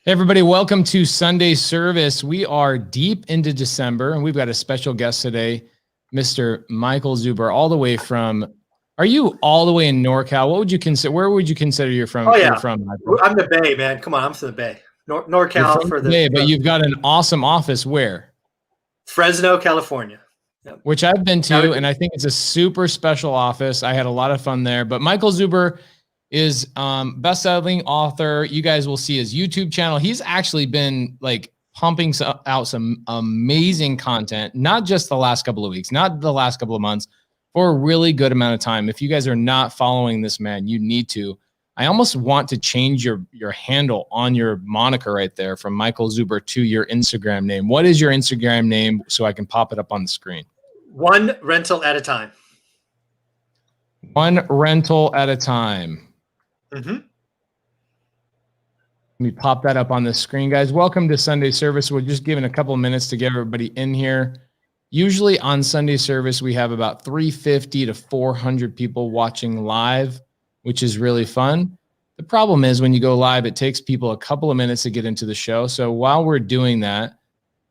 Hey everybody, welcome to Sunday service. We are deep into December and we've got a special guest today, Mr. Michael Zuber, all the way from, are you all the way in NorCal? What would you consider, where would you consider you're from? Oh yeah, you're from, Michael? I'm the Bay, man. Come on, I'm from the Bay. NorCal You're from for the Bay, but you've got an awesome office where? Fresno, California. Yep. Which I've been to, and I think it's a super special office. I had a lot of fun there, but Michael Zuber is best-selling author. You guys will see his YouTube channel. He's actually been like pumping out some amazing content, not just the last couple of weeks, not the last couple of months, for a really good amount of time. If you guys are not following this man, you need to. I almost want to change your handle on your moniker right there from Michael Zuber to your Instagram name. What is your Instagram name so I can pop it up on the screen? One rental at a time. One rental at a time. Mm-hmm. Let me pop that up on the screen, guys. Welcome to Sunday service. We're just giving a couple of minutes to get everybody in here. Usually on Sunday service, we have about 350 to 400 people watching live, which is really fun. The problem is when you go live, it takes people a couple of minutes to get into the show. So while we're doing that,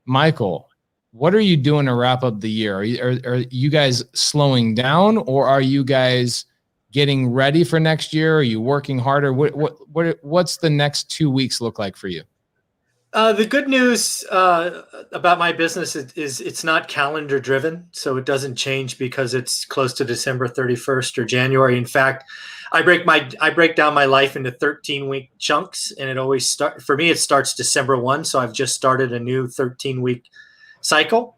Michael, what are you doing to wrap up the year? Are you guys slowing down, or are you guys getting ready for next year? Are you working harder? What's the next 2 weeks look like for you? The good news about my business is it's not calendar driven, so it doesn't change because it's close to December 31st or January. In fact, I break down my life into 13-week chunks, and it always for me it starts December 1. So I've just started a new 13-week cycle.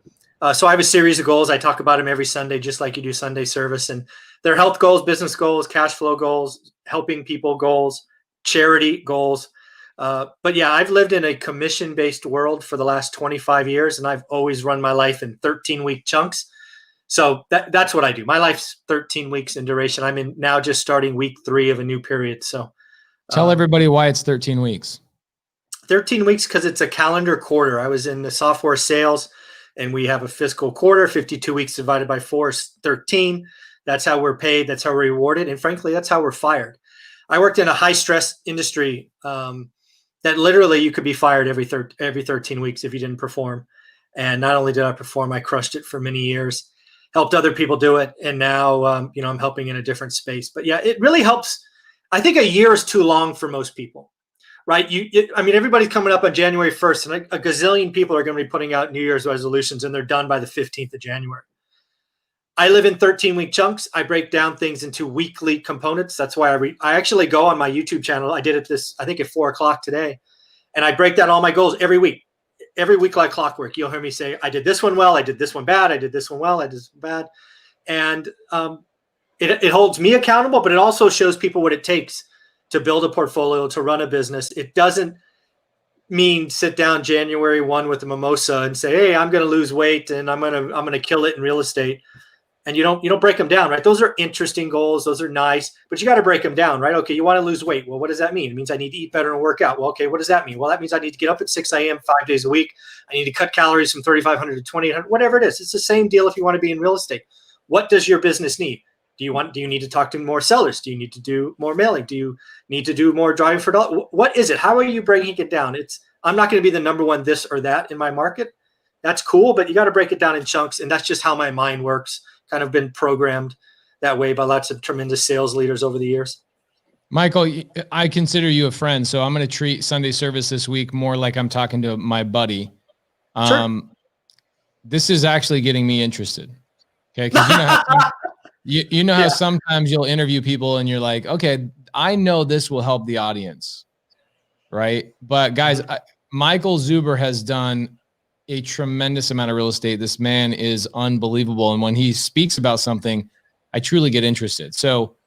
So I have a series of goals. I talk about them every Sunday, just like you do Sunday service, and they're health goals, business goals, cash flow goals, helping people goals, charity goals. But yeah, I've lived in a commission-based world for the last 25 years, and I've always run my life in 13-week chunks. So that's what I do. My life's 13 weeks in duration. I'm in now just starting week 3 of a new period. So tell everybody why it's 13 weeks. 13 weeks because it's a calendar quarter. I was in the software sales, and we have a fiscal quarter. 52 weeks divided by 4 is 13. That's how we're paid. That's how we're rewarded. And frankly, that's how we're fired. I worked in a high-stress industry that literally you could be fired every 13 weeks if you didn't perform. And not only did I perform, I crushed it for many years, helped other people do it. And now, I'm helping in a different space. But yeah, it really helps. I think a year is too long for most people, right? Everybody's coming up on January 1st, and a gazillion people are going to be putting out New Year's resolutions, and they're done by the 15th of January. I live in 13-week chunks. I break down things into weekly components. That's why I actually go on my YouTube channel. I did it I think at 4 o'clock today, and I break down all my goals every week. Every week like clockwork. You'll hear me say, I did this one well, I did this one bad, I did this one well, I did this one bad. And it holds me accountable, but it also shows people what it takes to build a portfolio, to run a business. It doesn't mean sit down January 1 with a mimosa and say, hey, I'm going to lose weight and I'm going to kill it in real estate. And you don't break them down, right? Those are interesting goals. Those are nice, but you got to break them down, right? Okay, you want to lose weight. Well, what does that mean? It means I need to eat better and work out. Well, okay, what does that mean? Well, that means I need to get up at 6 a.m. 5 days a week. I need to cut calories from 3,500 to 2,800, whatever it is. It's the same deal if you want to be in real estate. What does your business need? Do you need to talk to more sellers? Do you need to do more mailing? Do you need to do more driving for dollars? What is it? How are you breaking it down? I'm not going to be the number one this or that in my market. That's cool, but you got to break it down in chunks, and that's just how my mind works. Kind of been programmed that way by lots of tremendous sales leaders over the years. Michael, I consider you a friend, so I'm going to treat Sunday service this week more like I'm talking to my buddy. Sure. This is actually getting me interested. Okay, because you know how sometimes you'll interview people and you're like, okay, I know this will help the audience, right? But guys, Michael Zuber has done a tremendous amount of real estate. This man is unbelievable. And when he speaks about something, I truly get interested. So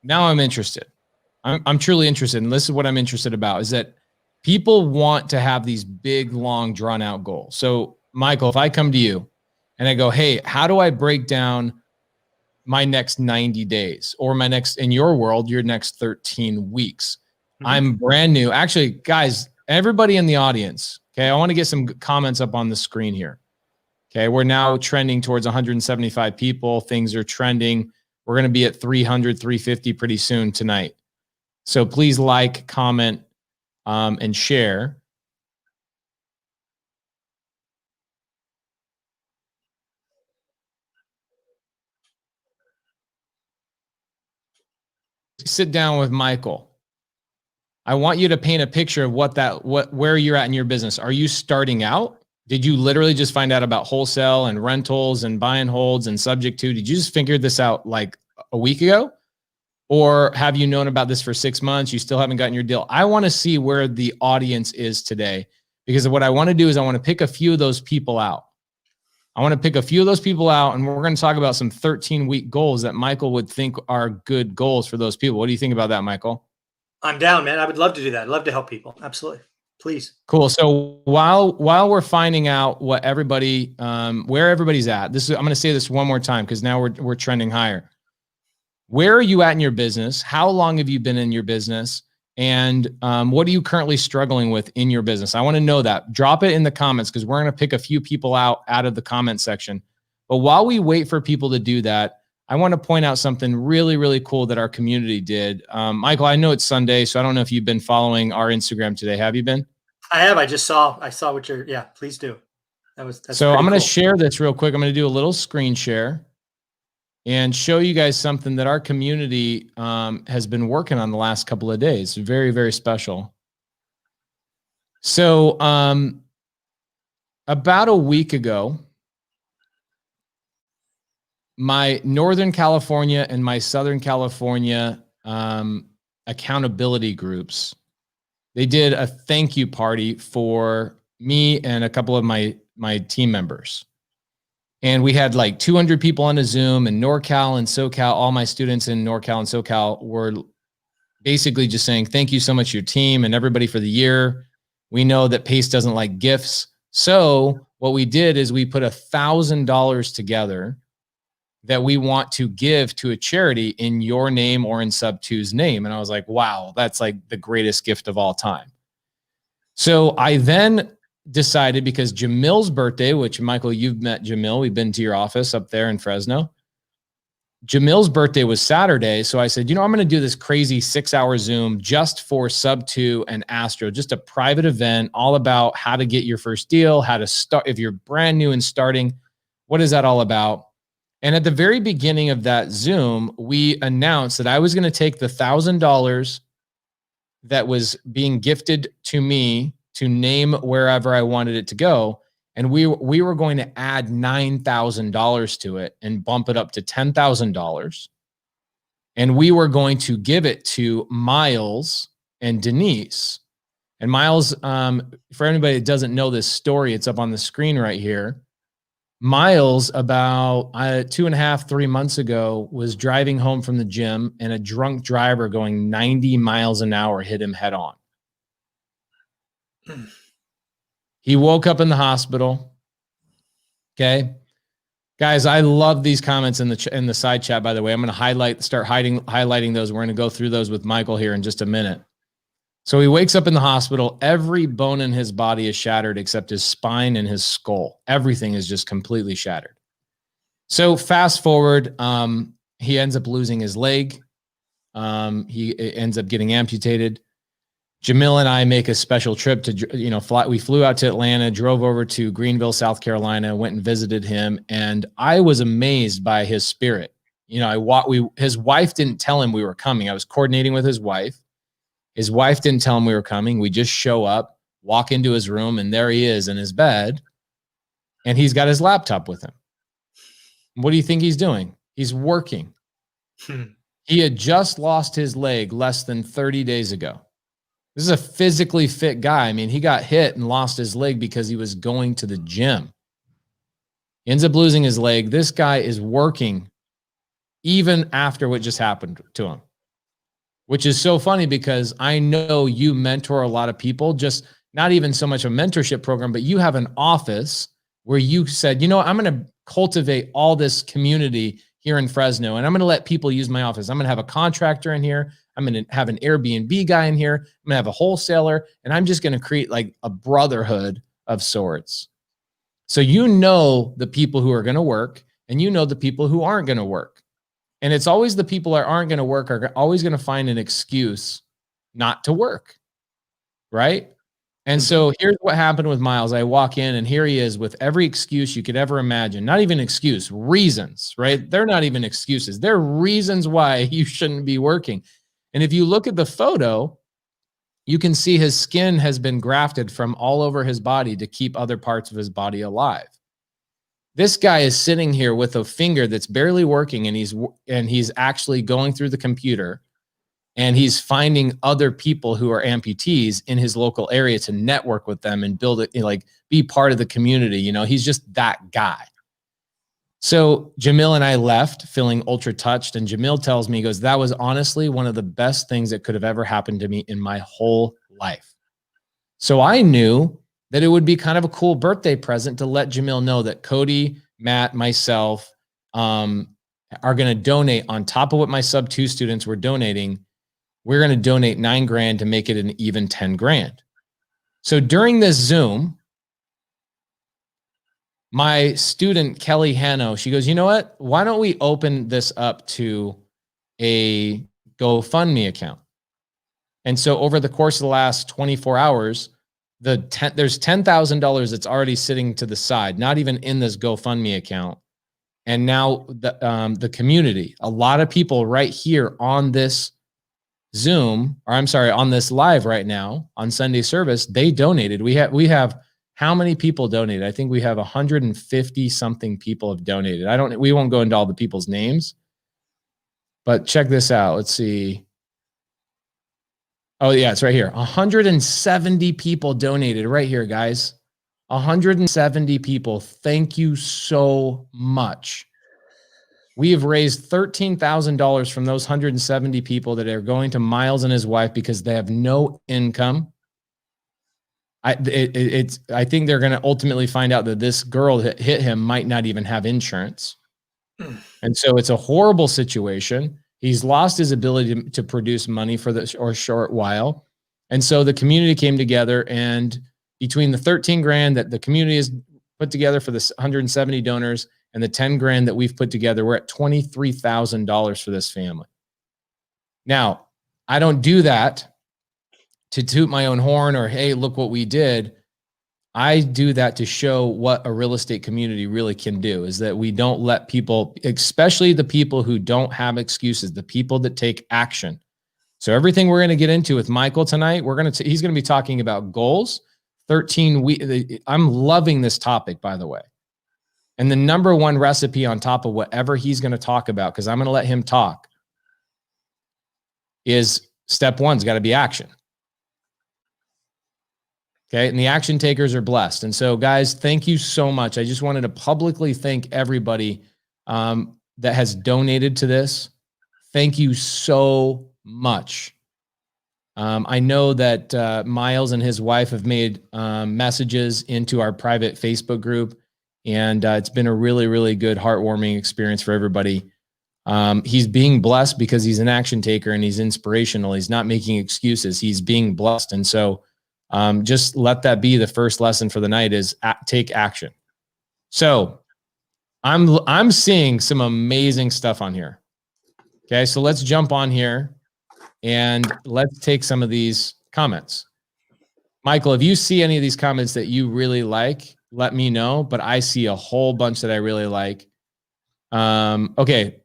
now I'm interested. I'm truly interested. And this is what I'm interested about, is that people want to have these big, long, drawn out goals. So Michael, if I come to you and I go, hey, how do I break down my next 90 days or my next, in your world, your next 13 weeks? Mm-hmm. I'm brand new. Actually, guys, everybody in the audience, okay, I want to get some comments up on the screen here. Okay, we're now trending towards 175 people. Things are trending. We're going to be at 300, 350 pretty soon tonight. So please like, comment, and share. sit down with Michael, I want you to paint a picture of where you're at in your business. Are you starting out? Did you literally just find out about wholesale and rentals and buy and holds and subject to? Did you just figure this out like a week ago? Or have you known about this for 6 months? You still haven't gotten your deal. I want to see where the audience is today, because what I want to do is I want to pick a few of those people out. And we're going to talk about some 13-week goals that Michael would think are good goals for those people. What do you think about that, Michael? I'm down, man. I would love to do that. I'd love to help people. Absolutely. Please. Cool. So while we're finding out what everybody, where everybody's at, I'm going to say this one more time, because now we're trending higher. Where are you at in your business? How long have you been in your business? And what are you currently struggling with in your business? I want to know that. Drop it in the comments, because we're going to pick a few people out of the comment section. But while we wait for people to do that, I want to point out something really, really cool that our community did. Michael, I know it's Sunday, so I don't know if you've been following our Instagram today. Have you been? I have. I saw what yeah, please do. That's so I'm going to cool. share this real quick. I'm going to do a little screen share and show you guys something that our community has been working on the last couple of days. Very, very special. So about a week ago, my Northern California and my Southern California accountability groups, they did a thank you party for me and a couple of my team members. And we had like 200 people on a Zoom, and NorCal and SoCal, all my students in NorCal and SoCal were basically just saying, thank you so much to your team and everybody for the year. We know that Pace doesn't like gifts. So what we did is we put $1,000 together that we want to give to a charity in your name or in Sub 2's name. And I was like, wow, that's like the greatest gift of all time. So I then decided, because Jamil's birthday, which, Michael, you've met Jamil, we've been to your office up there in Fresno. Jamil's birthday was Saturday. So I said, I'm going to do this crazy 6-hour Zoom just for Sub 2 and Astro, just a private event all about how to get your first deal, how to start. If you're brand new and starting, what is that all about? And at the very beginning of that Zoom, we announced that I was going to take the $1,000 that was being gifted to me to name wherever I wanted it to go, and we were going to add $9,000 to it and bump it up to $10,000. And we were going to give it to Miles and Denise. And Miles, for anybody that doesn't know this story, it's up on the screen right here. Miles, about 2.5, 3 months ago, was driving home from the gym, and a drunk driver going 90 miles an hour hit him head on. He woke up in the hospital. Okay, guys, I love these comments in the side chat. By the way, I'm going to highlighting those. We're going to go through those with Michael here in just a minute. So he wakes up in the hospital. Every bone in his body is shattered except his spine and his skull. Everything is just completely shattered. So fast forward, he ends up losing his leg. He ends up getting amputated. Jamil and I make a special trip to, fly. We flew out to Atlanta, drove over to Greenville, South Carolina, went and visited him. And I was amazed by his spirit. His wife didn't tell him we were coming. I was coordinating with his wife. His wife didn't tell him we were coming. We just show up, walk into his room, and there he is in his bed. And he's got his laptop with him. What do you think he's doing? He's working. He had just lost his leg less than 30 days ago. This is a physically fit guy. I mean, he got hit and lost his leg because he was going to the gym. He ends up losing his leg. This guy is working even after what just happened to him, which is so funny because I know you mentor a lot of people, just not even so much a mentorship program, but you have an office where you said, I'm going to cultivate all this community here in Fresno, and I'm going to let people use my office. I'm going to have a contractor in here. I'm going to have an Airbnb guy in here. I'm going to have a wholesaler, and I'm just going to create like a brotherhood of sorts. So the people who are going to work, and the people who aren't going to work. And it's always the people that aren't going to work are always going to find an excuse not to work, right? And so here's what happened with Miles. I walk in, and here he is with every excuse you could ever imagine. Not even excuse, reasons, right? They're not even excuses. They're reasons why you shouldn't be working. And if you look at the photo, you can see his skin has been grafted from all over his body to keep other parts of his body alive. This guy is sitting here with a finger that's barely working, and he's actually going through the computer, and he's finding other people who are amputees in his local area to network with them and build it, like be part of the community. You know, he's just that guy. So Jamil and I left feeling ultra touched, and Jamil tells me, he goes, that was honestly one of the best things that could have ever happened to me in my whole life. So I knew that it would be kind of a cool birthday present to let Jamil know that Cody, Matt, myself are going to donate on top of what my sub 2 students were donating. We're going to donate $9 grand to make it an even 10 grand. So during this Zoom, my student, Kelly Hanno, she goes, you know what? Why don't we open this up to a GoFundMe account? And so over the course of the last 24 hours, there's $10,000 that's already sitting to the side, not even in this GoFundMe account. And now the community, a lot of people right here on this Zoom, or I'm sorry, on this live right now on Sunday service, they donated. We have how many people donated? I think we have 150 something people have donated. We won't go into all the people's names, but check this out. Let's see. Oh yeah, it's right here. 170 people donated right here, guys. 170 people. Thank you so much. We have raised $13,000 from those 170 people that are going to Miles and his wife because they have no income. I think they're going to ultimately find out that this girl that hit him might not even have insurance. And so it's a horrible situation. He's lost his ability to produce money for a short while. And so the community came together, and between the 13 grand that the community has put together for the 170 donors and the 10 grand that we've put together, we're at $23,000 for this family. Now, I don't do that to toot my own horn or, hey, look what we did. I do that to show what a real estate community really can do, is that we don't let people, especially the people who don't have excuses, the people that take action. So everything we're going to get into with Michael tonight, he's going to be talking about goals, 13 weeks. I'm loving this topic, by the way. And the number one recipe on top of whatever he's going to talk about, because I'm going to let him talk, is step one's got to be action. Okay. And the action takers are blessed. And so, guys, thank you so much. I just wanted to publicly thank everybody that has donated to this. Thank you so much. I know that Miles and his wife have made messages into our private Facebook group, and it's been a really, really good, heartwarming experience for everybody. He's being blessed because he's an action taker and he's inspirational. He's not making excuses. He's being blessed. And so just let that be the first lesson for the night, is take action. So I'm seeing some amazing stuff on here. Okay, so let's jump on here and let's take some of these comments. Michael, if you see any of these comments that you really like, let me know, but I see a whole bunch that I really like. Okay,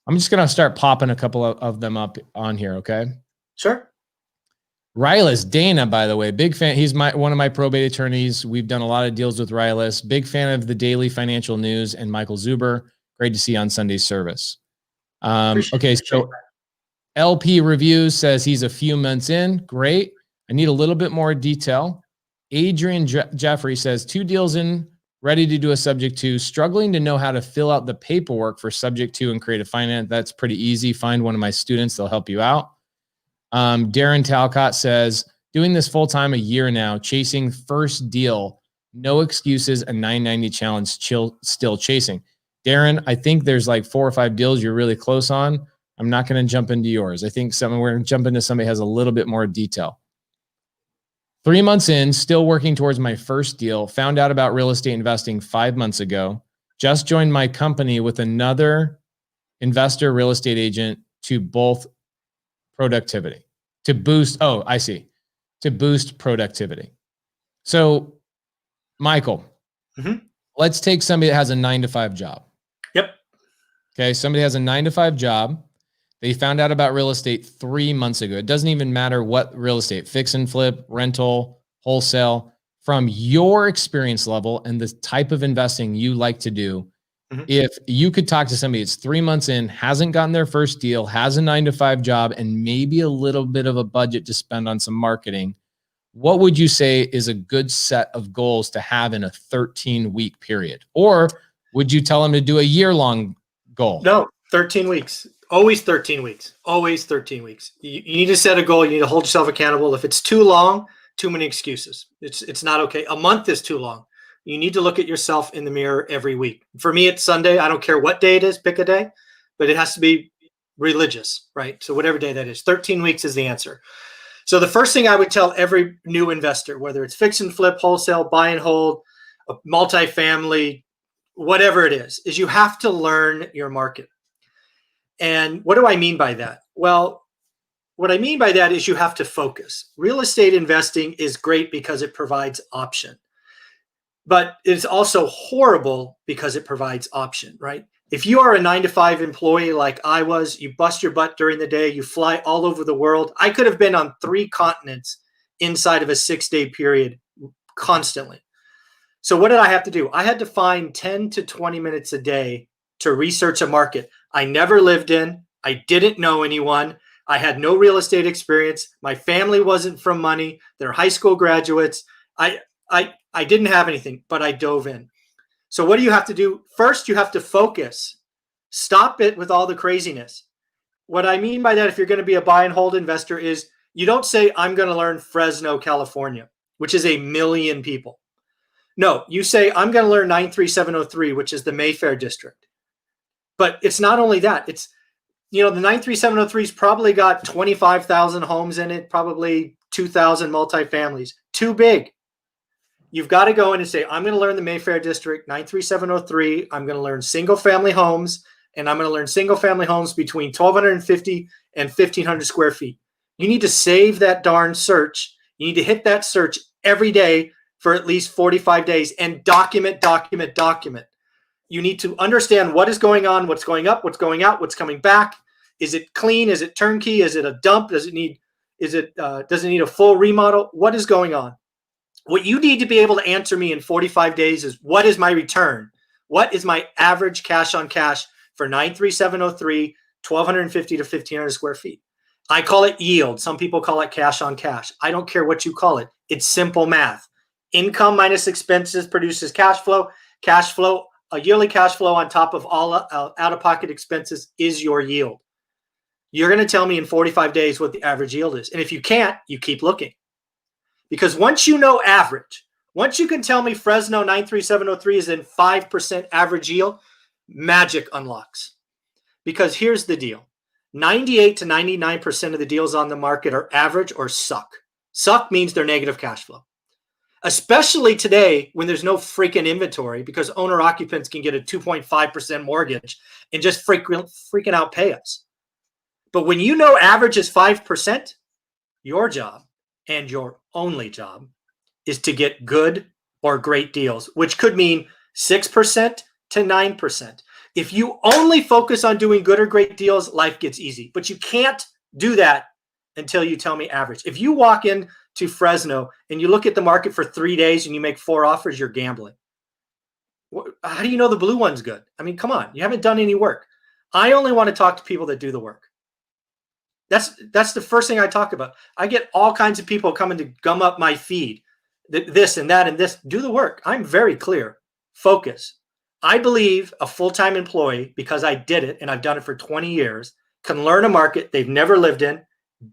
I'm just going to start popping a couple of them up on here, okay? Sure. Rylas, Dana, by the way, big fan. He's one of my probate attorneys. We've done a lot of deals with Rylas. Big fan of the daily financial news and Michael Zuber. Great to see you on Sunday service. Okay, so LP Reviews says he's a few months in. Great. I need a little bit more detail. Adrian Jeffrey says 2 deals in, ready to do a subject 2, struggling to know how to fill out the paperwork for subject 2 and creative finance. That's pretty easy. Find one of my students. They'll help you out. Darren Talcott says, doing this full-time a year now, chasing first deal, no excuses, a 990 challenge, still chasing. Darren, I think there's like 4 or 5 deals you're really close on. I'm not going to jump into yours. I think we're going to jump into somebody who has a little bit more detail. 3 months in, still working towards my first deal. Found out about real estate investing 5 months ago. Just joined my company with another investor real estate agent to both productivity, to boost. Oh, I see. To boost productivity. So, Michael, let's take somebody that has a 9-to-5 job. Yep. Okay. Somebody has a 9-to-5 job. They found out about real estate 3 months ago. It doesn't even matter what real estate, fix and flip, rental, wholesale, from your experience level and the type of investing you like to do. If you could talk to somebody that's 3 months in, hasn't gotten their first deal, has a 9-to-5 job, and maybe a little bit of a budget to spend on some marketing, what would you say is a good set of goals to have in a 13-week period? Or would you tell them to do a year-long goal? No, 13 weeks. Always 13 weeks. Always 13 weeks. You need to set a goal. You need to hold yourself accountable. If it's too long, too many excuses. It's not okay. A month is too long. You need to look at yourself in the mirror every week. For me, it's Sunday. I don't care what day it is. Pick a day, but it has to be religious, right? So whatever day that is, 13 weeks is the answer. So the first thing I would tell every new investor, whether it's fix and flip, wholesale, buy and hold, a multifamily, whatever it is you have to learn your market. And what do I mean by that? Well, what I mean by that is you have to focus. Real estate investing is great because it provides option, but it's also horrible because it provides option, right? If you are a 9-to-5 employee like I was, you bust your butt during the day, you fly all over the world. I could have been on 3 continents inside of a 6-day period constantly. So what did I have to do? I had to find 10 to 20 minutes a day to research a market I never lived in. I didn't know anyone. I had no real estate experience. My family wasn't from money. They're high school graduates. I didn't have anything, but I dove in. So what do you have to do? First, you have to focus. Stop it with all the craziness. What I mean by that, if you're going to be a buy and hold investor, is you don't say, I'm going to learn Fresno, California, which is 1 million people. No, you say, I'm going to learn 93703, which is the Mayfair district. But it's not only that. It's, the 93703's probably got 25,000 homes in it, probably 2,000 multifamilies. Too big. You've got to go in and say, I'm going to learn the Mayfair district, 93703. I'm going to learn single family homes, and I'm going to learn single family homes between 1,250 and 1,500 square feet. You need to save that darn search. You need to hit that search every day for at least 45 days and document. You need to understand what is going on, what's going up, what's going out, what's coming back. Is it clean? Is it turnkey? Is it a dump? Does it need a full remodel? What is going on? What you need to be able to answer me in 45 days is, what is my return? What is my average cash on cash for 93703, 1,250 to 1,500 square feet? I call it yield. Some people call it cash on cash. I don't care what you call it. It's simple math. Income minus expenses produces cash flow. Cash flow, a yearly cash flow on top of all out-of-pocket expenses, is your yield. You're going to tell me in 45 days what the average yield is. And if you can't, you keep looking. Because once you know average, once you can tell me Fresno 93703 is in 5% average yield, magic unlocks. Because here's the deal. 98 to 99% of the deals on the market are average or suck. Suck means they're negative cash flow. Especially today when there's no freaking inventory, because owner occupants can get a 2.5% mortgage and just freaking out pay us. But when you know average is 5%, your job, and your only job, is to get good or great deals, which could mean 6% to 9%. If you only focus on doing good or great deals, life gets easy. But you can't do that until you tell me average. If you walk into Fresno and you look at the market for 3 days and you make 4 offers, you're gambling. How do you know the blue one's good? I mean, come on. You haven't done any work. I only want to talk to people that do the work. That's the first thing I talk about. I get all kinds of people coming to gum up my feed, this and that and this. Do the work. I'm very clear. Focus. I believe a full-time employee, because I did it and I've done it for 20 years, can learn a market they've never lived in,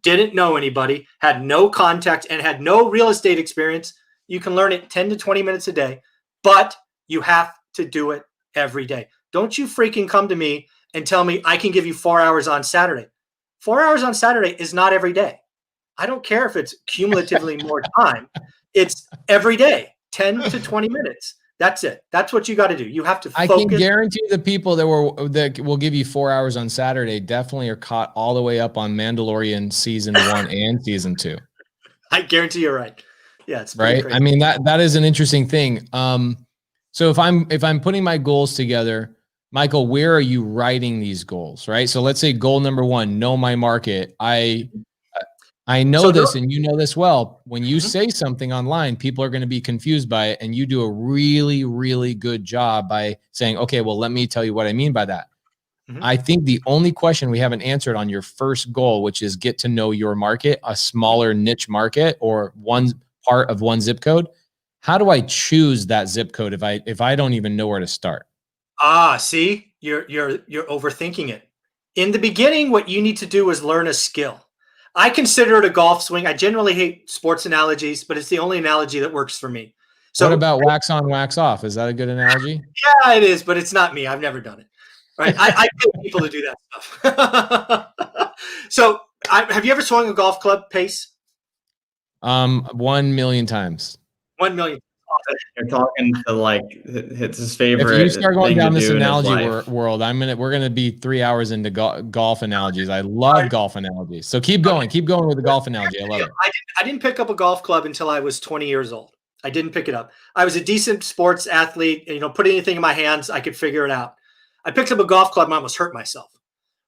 didn't know anybody, had no contact, and had no real estate experience. You can learn it 10 to 20 minutes a day, but you have to do it every day. Don't you freaking come to me and tell me I can give you 4 hours on Saturday. 4 hours on Saturday is not every day. I don't care if it's cumulatively more time. It's every day, 10 to 20 minutes. That's it. That's what you got to do. You have to focus. I can guarantee the people that will give you 4 hours on Saturday definitely are caught all the way up on Mandalorian season 1 and season 2. I guarantee you're right. Yeah, it's right. crazy. I mean, that is an interesting thing. So if I'm putting my goals together, Michael, where are you writing these goals, right? So let's say goal number 1, know my market. I know this, and you know this well. When you say something online, people are going to be confused by it, and you do a really, really good job by saying, okay, well, let me tell you what I mean by that. I think the only question we haven't answered on your first goal, which is get to know your market, a smaller niche market or one part of one zip code. How do I choose that zip code if I don't even know where to start? See, you're overthinking it. In the beginning, what you need to do is learn a skill. I consider it a golf swing. I generally hate sports analogies, but it's the only analogy that works for me. So what about wax on, wax off? Is that a good analogy? Yeah, it is, but it's not me. I've never done it. Right? I pay people to do that stuff. So, have you ever swung a golf club, Pace? 1 million times. 1 million. You're talking to like it's his favorite. If you start going down this analogy world, we're gonna be 3 hours into golf analogies. I love golf analogies. So keep going with the golf analogy. I love it. I didn't pick up a golf club until I was 20 years old. I didn't pick it up. I was a decent sports athlete. You know, put anything in my hands, I could figure it out. I picked up a golf club and I almost hurt myself.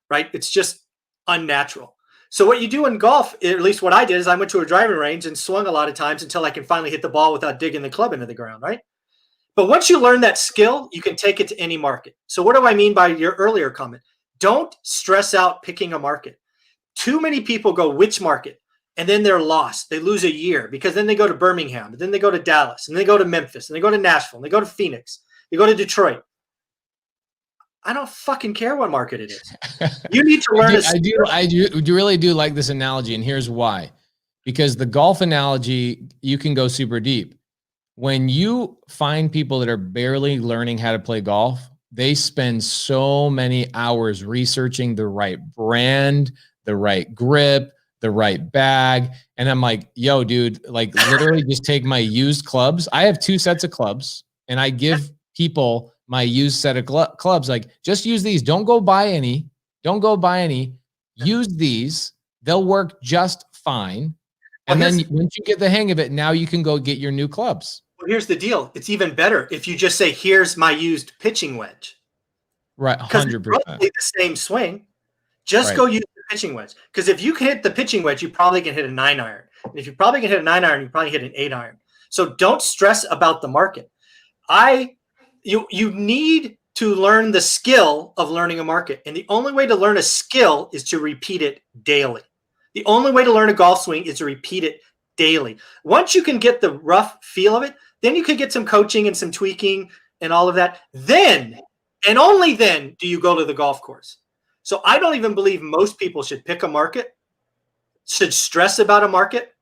Right? It's just unnatural. So what you do in golf, at least what I did, is I went to a driving range and swung a lot of times until I can finally hit the ball without digging the club into the ground, right? But once you learn that skill, you can take it to any market. So what do I mean by your earlier comment? Don't stress out picking a market. Too many people go, which market? And then they're lost. They lose a year because then they go to Birmingham, and then they go to Dallas, and they go to Memphis, and they go to Nashville, and they go to Phoenix, they go to Detroit. I don't fucking care what market it is. You need to learn. I really do like this analogy, and here's why. Because the golf analogy, you can go super deep. When you find people that are barely learning how to play golf, they spend so many hours researching the right brand, the right grip, the right bag. And I'm like, yo, dude, like literally just take my used clubs. I have 2 sets of clubs, and I give people my used set of clubs. Like, just use these. Don't go buy any. Use these. They'll work just fine. And then once you get the hang of it, now you can go get your new clubs. Well, here's the deal. It's even better if you just say, here's my used pitching wedge. Right, 100%. Roughly the same swing. Just go use the pitching wedge. Because if you can hit the pitching wedge, you probably can hit a 9-iron. And if you probably can hit a 9-iron, you probably hit an 8-iron. So don't stress about the market. You need to learn the skill of learning a market. And the only way to learn a skill is to repeat it daily. The only way to learn a golf swing is to repeat it daily. Once you can get the rough feel of it, then you can get some coaching and some tweaking and all of that. Then, and only then, do you go to the golf course. So I don't even believe most people should pick a market, should stress about a market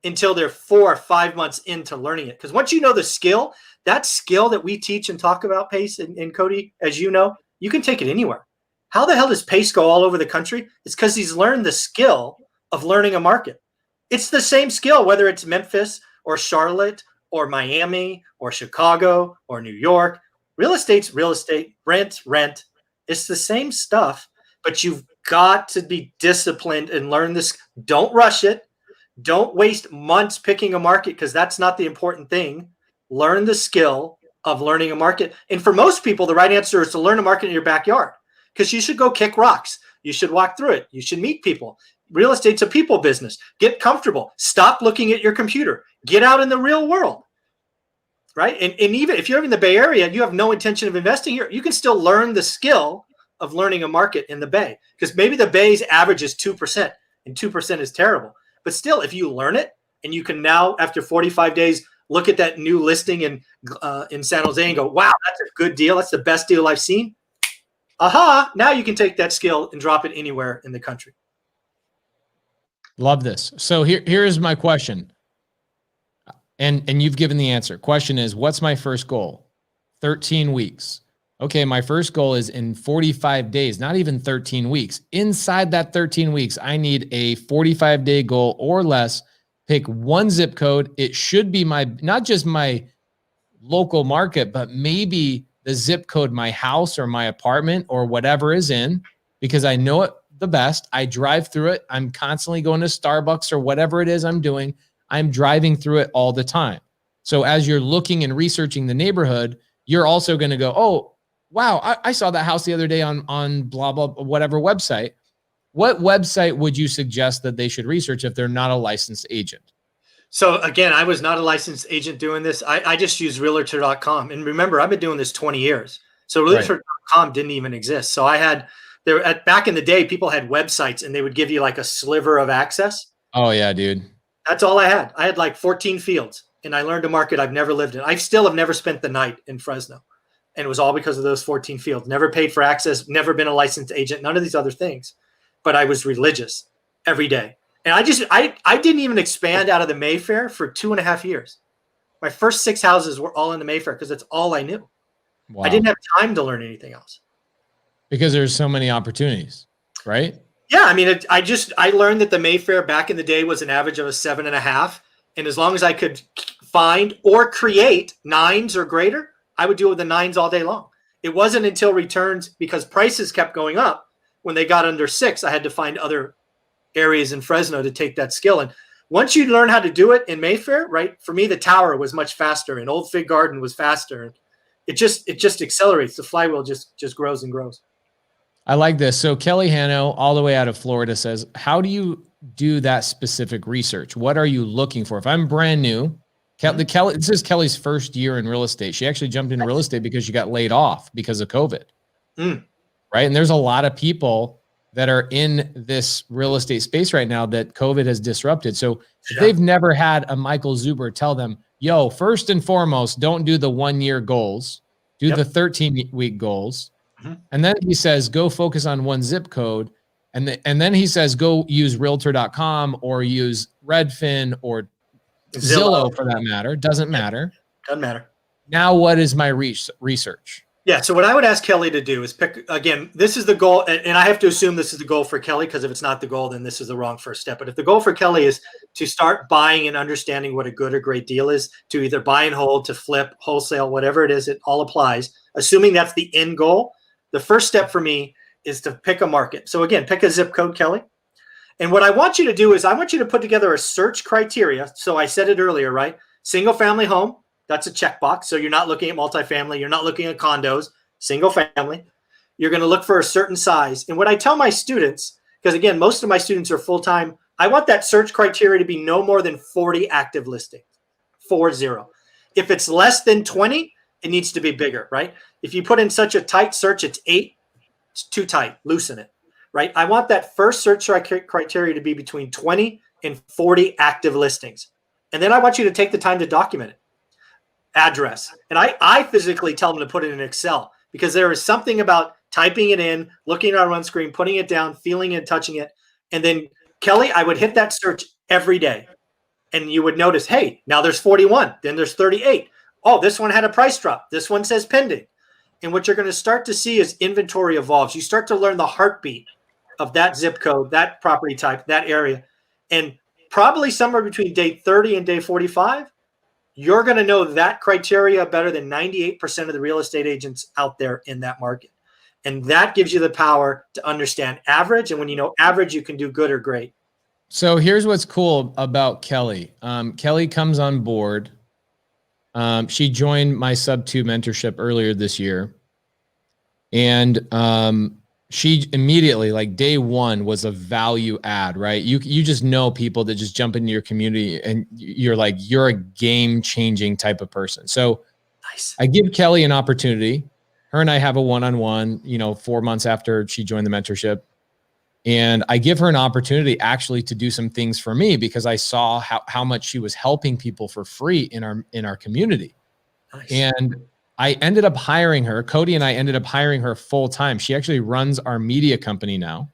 until they're 4 or 5 months into learning it. Because once you know the skill, that skill that we teach and talk about, Pace and Cody, as you know, you can take it anywhere. How the hell does Pace go all over the country? It's because he's learned the skill of learning a market. It's the same skill, whether it's Memphis or Charlotte or Miami or Chicago or New York. Real estate's real estate, rent. It's the same stuff, but you've got to be disciplined and learn this. Don't rush it. Don't waste months picking a market, because that's not the important thing. Learn the skill of learning a market. And for most people, the right answer is to learn a market in your backyard, because you should go kick rocks. You should walk through it. You should meet people. Real estate's a people business. Get comfortable. Stop looking at your computer. Get out in the real world. Right? And even if you're in the Bay Area and you have no intention of investing here, you can still learn the skill of learning a market in the Bay, because maybe the Bay's average is 2%, and 2% is terrible. But still, if you learn it, and you can now, after 45 days, look at that new listing in San Jose and go, wow, that's a good deal. That's the best deal I've seen. Aha, now you can take that skill and drop it anywhere in the country. Love this. So here's my question. And you've given the answer. Question is, what's my first goal? 13 weeks. Okay, my first goal is in 45 days, not even 13 weeks. Inside that 13 weeks, I need a 45-day goal or less. Pick one zip code. It should be not just my local market, but maybe the zip code my house or my apartment or whatever is in, because I know it the best. I drive through it. I'm constantly going to Starbucks or whatever it is I'm doing. I'm driving through it all the time. So as you're looking and researching the neighborhood, you're also going to go, oh, wow, I saw that house the other day on blah, blah, whatever website. What website would you suggest that they should research if they're not a licensed agent? So again, I was not a licensed agent doing this. I just use realtor.com. And remember, I've been doing this 20 years. So realtor.com didn't even exist. So I had back in the day, people had websites and they would give you like a sliver of access. Oh yeah, dude. That's all I had. I had like 14 fields and I learned a market I've never lived in. I still have never spent the night in Fresno. And it was all because of those 14 fields. Never paid for access, never been a licensed agent, none of these other things. But I was religious every day. And I didn't even expand out of the Mayfair for 2.5 years. My first 6 houses were all in the Mayfair because that's all I knew. Wow. I didn't have time to learn anything else. Because there's so many opportunities, right? Yeah, I mean, I learned that the Mayfair back in the day was an average of a 7.5. And as long as I could find or create 9s or greater, I would deal with the 9s all day long. It wasn't until returns, because prices kept going up, when they got under 6, I had to find other areas in Fresno to take that skill. And once you learn how to do it in Mayfair, right? For me, the tower was much faster and Old Fig Garden was faster. And it just accelerates. The flywheel just grows and grows. I like this. So Kelly Hanno, all the way out of Florida, says, how do you do that specific research? What are you looking for? If I'm brand new, this is Kelly's first year in real estate. She actually jumped into real estate because she got laid off because of COVID. Right. And there's a lot of people that are in this real estate space right now that COVID has disrupted. So if they've never had a Michael Zuber tell them, yo, first and foremost, don't do the 1-year goals, do the 13-week goals. And then he says, go focus on one zip code. And then he says, go use realtor.com or use Redfin or Zillow for that matter. Doesn't matter. Doesn't matter. Now, what is my research? Yeah. So what I would ask Kelly to do is pick, again, this is the goal. And I have to assume this is the goal for Kelly, because if it's not the goal, then this is the wrong first step. But if the goal for Kelly is to start buying and understanding what a good or great deal is, to either buy and hold, to flip, wholesale, whatever it is, it all applies. Assuming that's the end goal, the first step for me is to pick a market. So again, pick a zip code, Kelly. And what I want you to do is I want you to put together a search criteria. So I said it earlier, right? Single family home. That's a checkbox. So you're not looking at multifamily. You're not looking at condos, single family. You're going to look for a certain size. And what I tell my students, because again, most of my students are full-time, I want that search criteria to be no more than 40 active listings, 40. If it's less than 20, it needs to be bigger, right? If you put in such a tight search, it's 8, it's too tight, loosen it, right? I want that first search criteria to be between 20 and 40 active listings. And then I want you to take the time to document it. Address. And I physically tell them to put it in Excel, because there is something about typing it in, looking at it on screen, putting it down, feeling it, touching it. And then Kelly, I would hit that search every day. And you would notice, hey, now there's 41, then there's 38. Oh, this one had a price drop. This one says pending. And what you're going to start to see is inventory evolves. You start to learn the heartbeat of that zip code, that property type, that area. And probably somewhere between day 30 and day 45, you're going to know that criteria better than 98% of the real estate agents out there in that market. And that gives you the power to understand average. And when you know average, you can do good or great. So here's what's cool about Kelly. Kelly comes on board. She joined my sub 2 mentorship earlier this year. And she immediately, like day one, was a value add, right? You just know people that just jump into your community and you're like, you're a game changing type of person. So nice. I give Kelly an opportunity. Her and I have a one-on-one, 4 months after she joined the mentorship. And I give her an opportunity actually to do some things for me, because I saw how much she was helping people for free in our community. Nice. And I ended up hiring her. Cody and I ended up hiring her full time. She actually runs our media company now.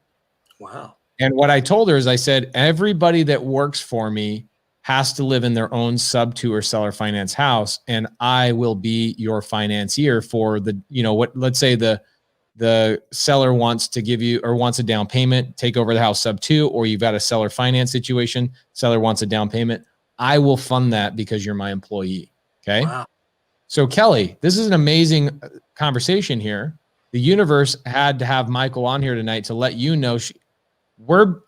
Wow. And what I told her is I said, everybody that works for me has to live in their own sub 2 or seller finance house. And I will be your financier for the, let's say the seller wants to give you or wants a down payment, take over the house sub 2, or you've got a seller finance situation, seller wants a down payment. I will fund that because you're my employee. Okay. Wow. So Kelly, this is an amazing conversation here. The universe had to have Michael on here tonight to let you know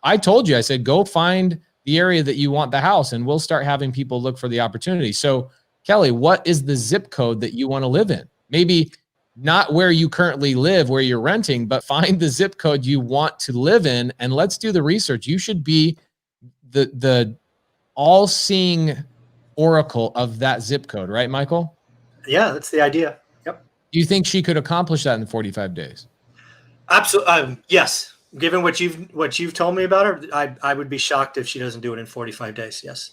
I told you, I said, go find the area that you want the house and we'll start having people look for the opportunity. So Kelly, what is the zip code that you want to live in? Maybe not where you currently live, where you're renting, but find the zip code you want to live in, and let's do the research. You should be the all-seeing oracle of that zip code, right, Michael? Yeah, that's the idea. Yep. Do you think she could accomplish that in 45 days? Absolutely. Yes. Given what you've told me about her, I would be shocked if she doesn't do it in 45 days. Yes.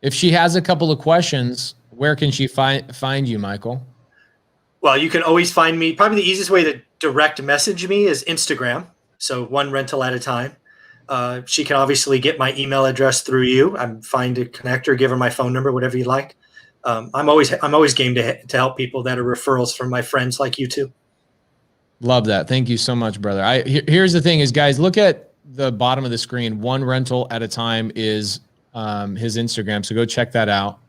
If she has a couple of questions, where can she find you, Michael? Well, you can always find me. Probably the easiest way to direct message me is Instagram. So one rental at a time. She can obviously get my email address through you. I'm fine to connect her, give her my phone number, whatever you like. I'm always game to help people that are referrals from my friends like you too. Love that. Thank you so much, brother. Here's the thing is, guys, look at the bottom of the screen. One rental at a time is his Instagram. So go check that out.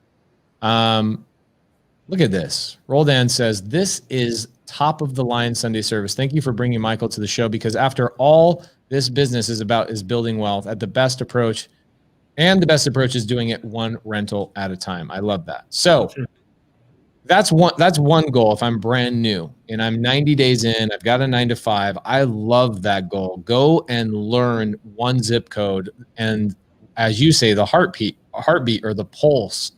Look at this. Roldan says, this is top of the line Sunday service. Thank you for bringing Michael to the show, because after all this business is about is building wealth at the best approach, and the best approach is doing it one rental at a time. I love that. So that's one goal. If I'm brand new and I'm 90 days in, I've got a 9 to 5. I love that goal. Go and learn one zip code. And as you say, the heartbeat or the pulse.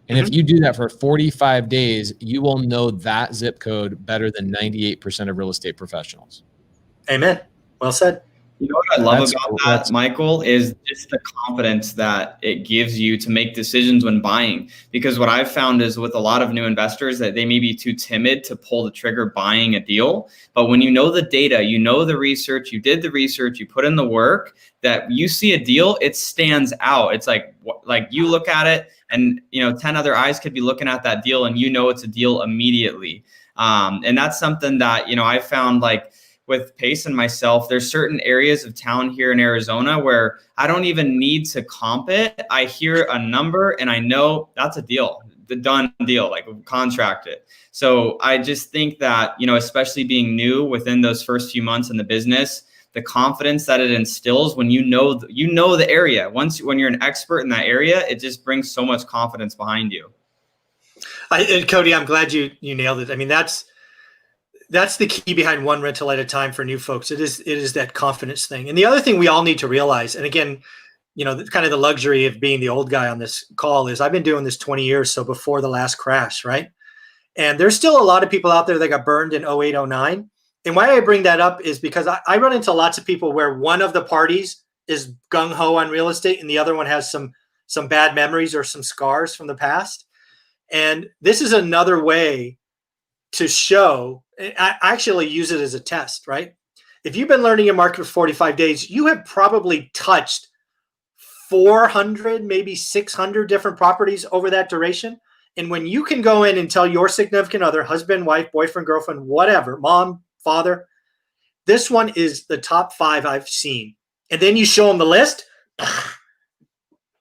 And if you do that for 45 days, you will know that zip code better than 98% of real estate professionals. Amen. Well said. You know what I love about that, Michael, is just the confidence that it gives you to make decisions when buying. Because what I've found is with a lot of new investors that they may be too timid to pull the trigger buying a deal. But when you know the data, you know the research, you did the research, you put in the work, that you see a deal, it stands out. It's like you look at it and 10 other eyes could be looking at that deal and it's a deal immediately. And that's something that, I found with Pace and myself, there's certain areas of town here in Arizona where I don't even need to comp it. I hear a number and I know that's a deal, the done deal, contract it. So I just think that, especially being new within those first few months in the business, the confidence that it instills when you know the area. When you're an expert in that area, it just brings so much confidence behind you. Cody, I'm glad you nailed it. I mean, that's the key behind one rental at a time for new folks. It is that confidence thing. And the other thing we all need to realize, and again, kind of the luxury of being the old guy on this call, is I've been doing this 20 years. So before the last crash, right? And there's still a lot of people out there that got burned in 08, 09. And why I bring that up is because I run into lots of people where one of the parties is gung-ho on real estate and the other one has some bad memories or some scars from the past. And this is another way to show. I actually use it as a test, right? If you've been learning your market for 45 days, you have probably touched 400, maybe 600 different properties over that duration. And when you can go in and tell your significant other, husband, wife, boyfriend, girlfriend, whatever, mom, father, this one is the top 5 I've seen. And then you show them the list.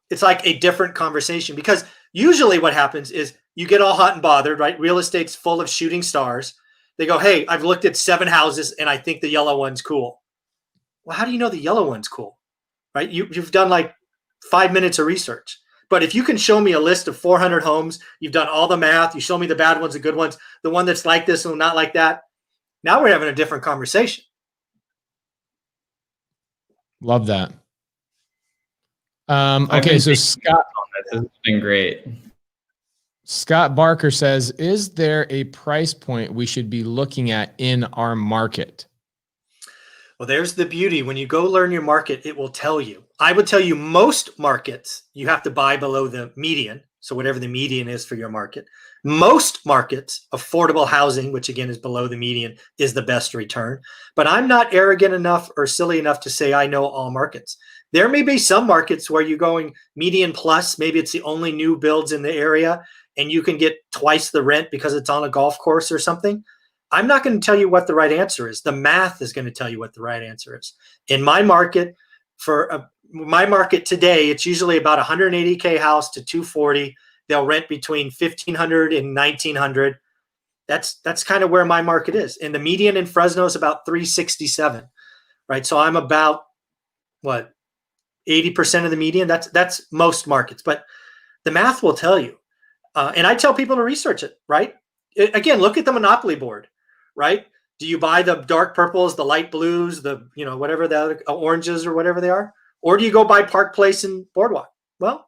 It's like a different conversation, because usually what happens is you get all hot and bothered, right? Real estate's full of shooting stars. They go, hey, I've looked at 7 houses and I think the yellow one's cool. Well, how do you know the yellow one's cool, right? You've done 5 minutes of research. But if you can show me a list of 400 homes, you've done all the math, you show me the bad ones, the good ones, the one that's like this and not like that, now we're having a different conversation. Love that. Okay, so Scott, this has been great. Scott Barker says, is there a price point we should be looking at in our market? Well, there's the beauty. When you go learn your market, it will tell you. I would tell you most markets, you have to buy below the median. So whatever the median is for your market. Most markets, affordable housing, which again is below the median, is the best return. But I'm not arrogant enough or silly enough to say I know all markets. There may be some markets where you're going median plus, maybe it's the only new builds in the area, and you can get twice the rent because it's on a golf course or something. I'm not going to tell you what the right answer is. The math is going to tell you what the right answer is. In my market, my market today, it's usually about $180K house to $240. They'll rent between $1,500 and $1,900. That's kind of where my market is. And the median in Fresno is about $367, right? So I'm about 80% of the median. That's most markets, but the math will tell you. And I tell people to research it, right? Again, look at the monopoly board. right? Do you buy the dark purples, the light blues, the, whatever the other oranges or whatever they are? Or do you go buy Park Place and Boardwalk? Well,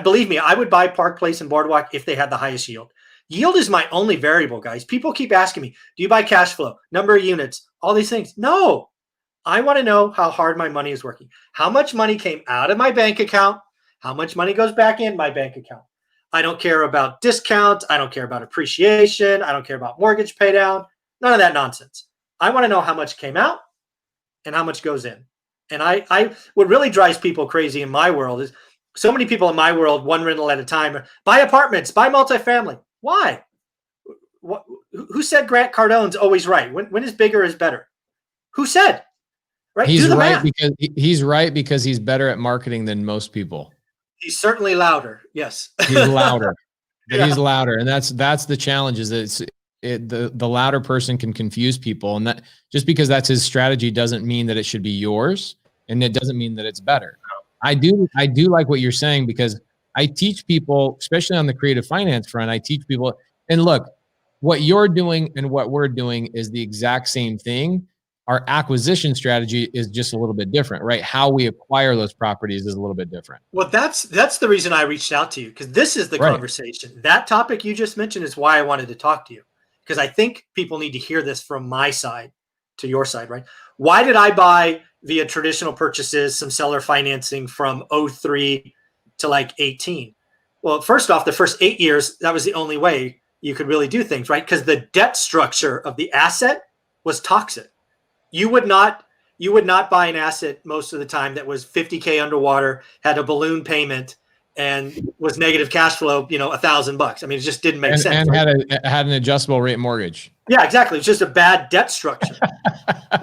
believe me, I would buy Park Place and Boardwalk if they had the highest yield. Yield is my only variable, guys. People keep asking me, do you buy cash flow, number of units, all these things? No, I want to know how hard my money is working. How much money came out of my bank account? How much money goes back in my bank account? I don't care about discounts. I don't care about appreciation. I don't care about mortgage pay down. None of that nonsense. I want to know how much came out and how much goes in. And what really drives people crazy in my world is so many people in my world, one rental at a time, buy apartments, buy multifamily. Why? Who said Grant Cardone's always right? When is bigger is better? Who said? Right? He's right because he's better at marketing than most people. He's certainly louder. Yes. He's louder. Yeah. He's louder. And that's the challenge, is that the louder person can confuse people. And that just because that's his strategy doesn't mean that it should be yours. And it doesn't mean that it's better. I do like what you're saying, because I teach people, especially on the creative finance front, I teach people, and look, what you're doing and what we're doing is the exact same thing. Our acquisition strategy is just a little bit different, right? How we acquire those properties is a little bit different. Well, that's the reason I reached out to you, because this is the conversation. That topic you just mentioned is why I wanted to talk to you, because I think people need to hear this from my side to your side, right? Why did I buy via traditional purchases some seller financing from 03 to like 18? Well, first off, the first 8 years, that was the only way you could really do things, right? Because the debt structure of the asset was toxic. You would not buy an asset most of the time that was 50K underwater, had a balloon payment, and was negative cash flow, $1,000. I mean, it just didn't make sense. And had an adjustable rate mortgage. Yeah, exactly. It's just a bad debt structure,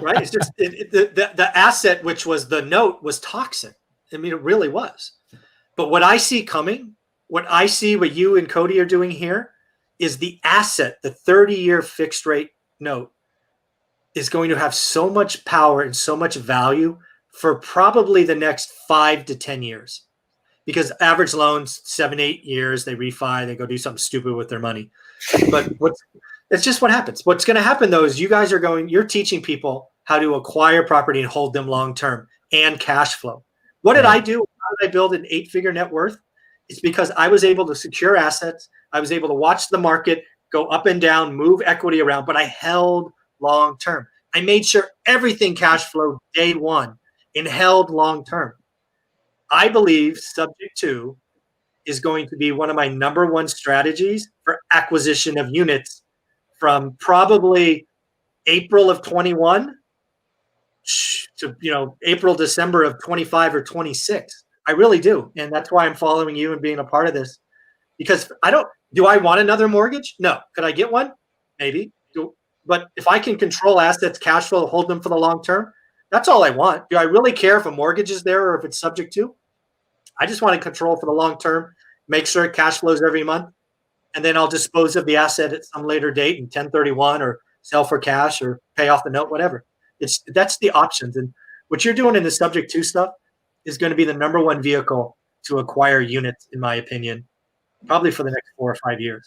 right? It's just the asset, which was the note, was toxic. I mean, it really was. But what I see coming, what you and Cody are doing here, is the asset, the 30-year fixed rate note, is going to have so much power and so much value for probably the next 5 to 10 years. Because average loans, 7-8 years, they refi, they go do something stupid with their money. But it's just what happens. What's going to happen, though, is you're teaching people how to acquire property and hold them long-term and cash flow. What did I do? How did I build an 8-figure net worth? It's because I was able to secure assets. I was able to watch the market go up and down, move equity around, but I held long-term. I made sure everything cash flowed day one and held long-term. I believe subject to is going to be one of my number one strategies for acquisition of units from probably April of 21 to, April, December of 25 or 26. I really do. And that's why I'm following you and being a part of this, because do I want another mortgage? No. Could I get one? Maybe. But if I can control assets, cash flow, hold them for the long term, that's all I want. Do I really care if a mortgage is there or if it's subject to? I just want to control for the long term, make sure it cash flows every month, and then I'll dispose of the asset at some later date in 1031 or sell for cash or pay off the note, whatever. That's the options. And what you're doing in the subject to stuff is going to be the number one vehicle to acquire units, in my opinion, probably for the next 4 or 5 years.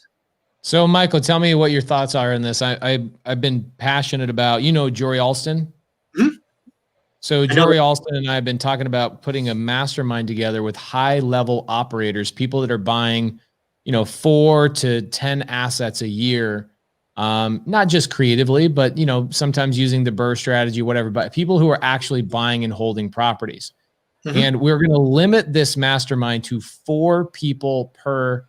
So, Michael, tell me what your thoughts are on this. I've been passionate about, Jory Alston. Mm-hmm. So Jory Alston and I have been talking about putting a mastermind together with high-level operators, people that are buying, 4 to 10 assets a year, not just creatively, but, sometimes using the Burr strategy, whatever, but people who are actually buying and holding properties. Mm-hmm. And we're going to limit this mastermind to 4 people per,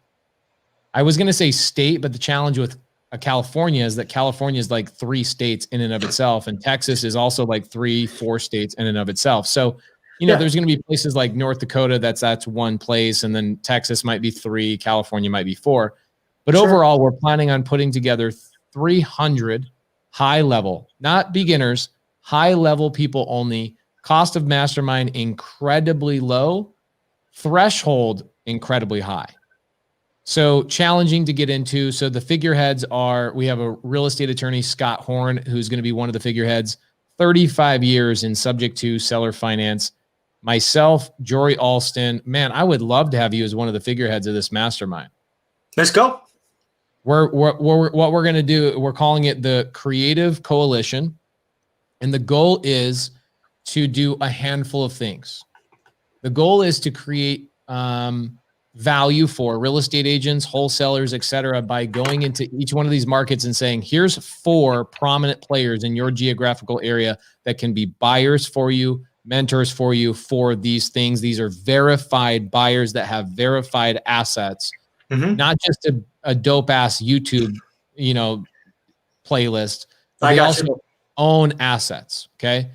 I was going to say state, but the challenge with California is that California is like 3 states in and of itself. And Texas is also like 3-4 states in and of itself. So, there's going to be places like North Dakota, that's one place. And then Texas might be 3, California might be 4. But overall, we're planning on putting together 300 high level, not beginners, high level people only. Cost of mastermind incredibly low, threshold incredibly high. So challenging to get into. So the figureheads we have a real estate attorney, Scott Horn, who's going to be one of the figureheads, 35 years in subject to seller finance. Myself, Jory Alston. Man, I would love to have you as one of the figureheads of this mastermind. Let's go. what we're going to do, we're calling it the Creative Coalition. And the goal is to do a handful of things. The goal is to create value for real estate agents, wholesalers, et cetera, by going into each one of these markets and saying, here's 4 prominent players in your geographical area that can be buyers for you, mentors for you for these things. These are verified buyers that have verified assets, not just a dope ass YouTube, playlist. They also own assets. Okay.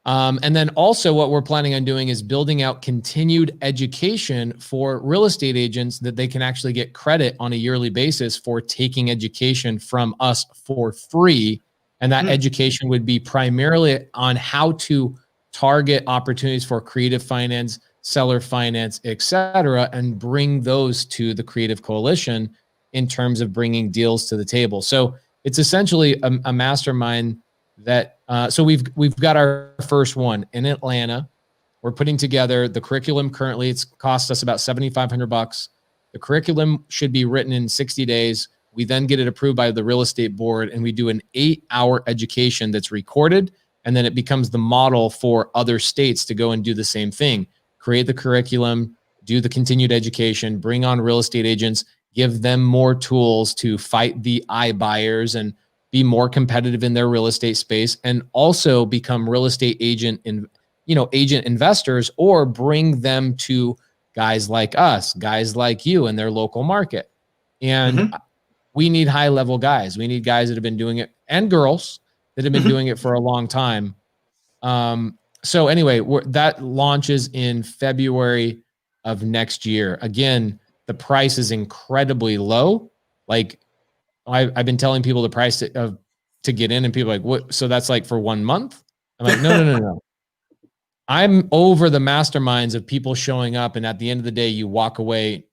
And then also what we're planning on doing is building out continued education for real estate agents that they can actually get credit on a yearly basis for taking education from us for free. And that education would be primarily on how to target opportunities for creative finance, seller finance, et cetera, and bring those to the Creative Coalition in terms of bringing deals to the table. So it's essentially a mastermind that, so we've got our first one in Atlanta. We're putting together the curriculum. Currently, it's cost us about $7,500. The curriculum should be written in 60 days. We then get it approved by the real estate board, and we do an 8-hour education that's recorded, and then it becomes the model for other states to go and do the same thing. Create the curriculum, do the continued education, bring on real estate agents, give them more tools to fight the iBuyers and be more competitive in their real estate space, and also become real estate agent investors, or bring them to guys like us, guys like you in their local market. And we need high level guys. We need guys that have been doing it, and girls that have been doing it for a long time. So anyway, that launches in February of next year. Again, the price is incredibly low. Like, I've been telling people the price to get in, and people are like, what? So that's like for 1 month? I'm like, no. I'm over the masterminds of people showing up, and at the end of the day, you walk away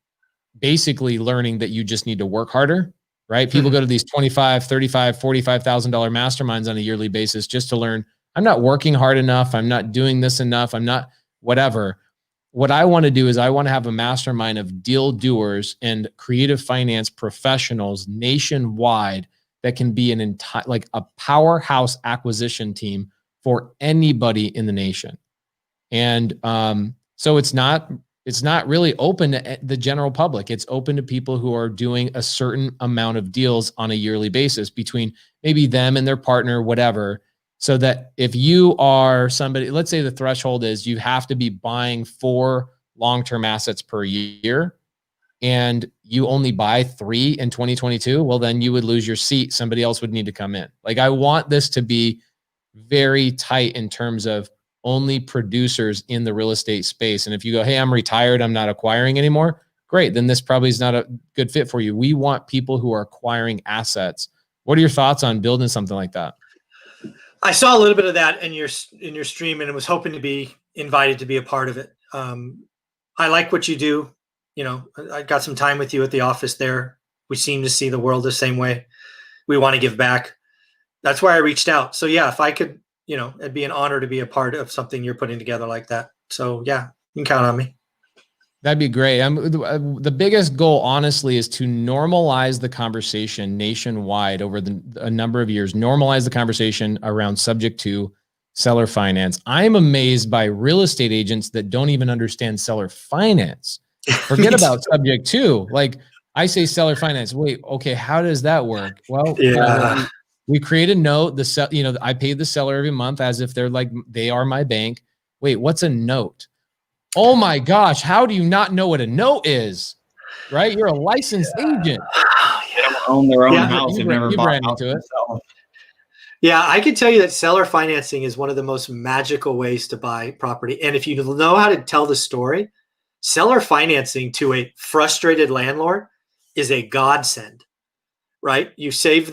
basically learning that you just need to work harder, right? People go to these $25,000, $35,000, $45,000 masterminds on a yearly basis just to learn, I'm not working hard enough. I'm not doing this enough. I'm not whatever. What I want to do is I want to have a mastermind of deal doers and creative finance professionals nationwide that can be an entire, like a powerhouse acquisition team for anybody in the nation. And so it's not really open to the general public. It's open to people who are doing a certain amount of deals on a yearly basis between maybe them and their partner, whatever. So that if you are somebody, let's say the threshold is you have to be buying 4 long-term assets per year, and you only buy 3 in 2022, well, then you would lose your seat. Somebody else would need to come in. Like, I want this to be very tight in terms of only producers in the real estate space. And if you go, hey, I'm retired, I'm not acquiring anymore, great. Then this probably is not a good fit for you. We want people who are acquiring assets. What are your thoughts on building something like that? I saw a little bit of that in your stream, and was hoping to be invited to be a part of it. I like what you do. I got some time with you at the office there. We seem to see the world the same way. We want to give back. That's why I reached out. So yeah, if I could, it'd be an honor to be a part of something you're putting together like that. So yeah, you can count on me. That'd be great. The biggest goal, honestly, is to normalize the conversation nationwide over a number of years. Normalize the conversation around subject to seller finance. I'm amazed by real estate agents that don't even understand seller finance. Forget about subject to. Like, I say seller finance. Wait, okay, how does that work? Well, we create a note. I pay the seller every month as if they are my bank. Wait, what's a note? Oh my gosh, how do you not know what a note is? Right? You're a licensed agent. They don't own their own house. They've never bought into it. Yeah, I can tell you that seller financing is one of the most magical ways to buy property. And if you know how to tell the story, seller financing to a frustrated landlord is a godsend, right? You save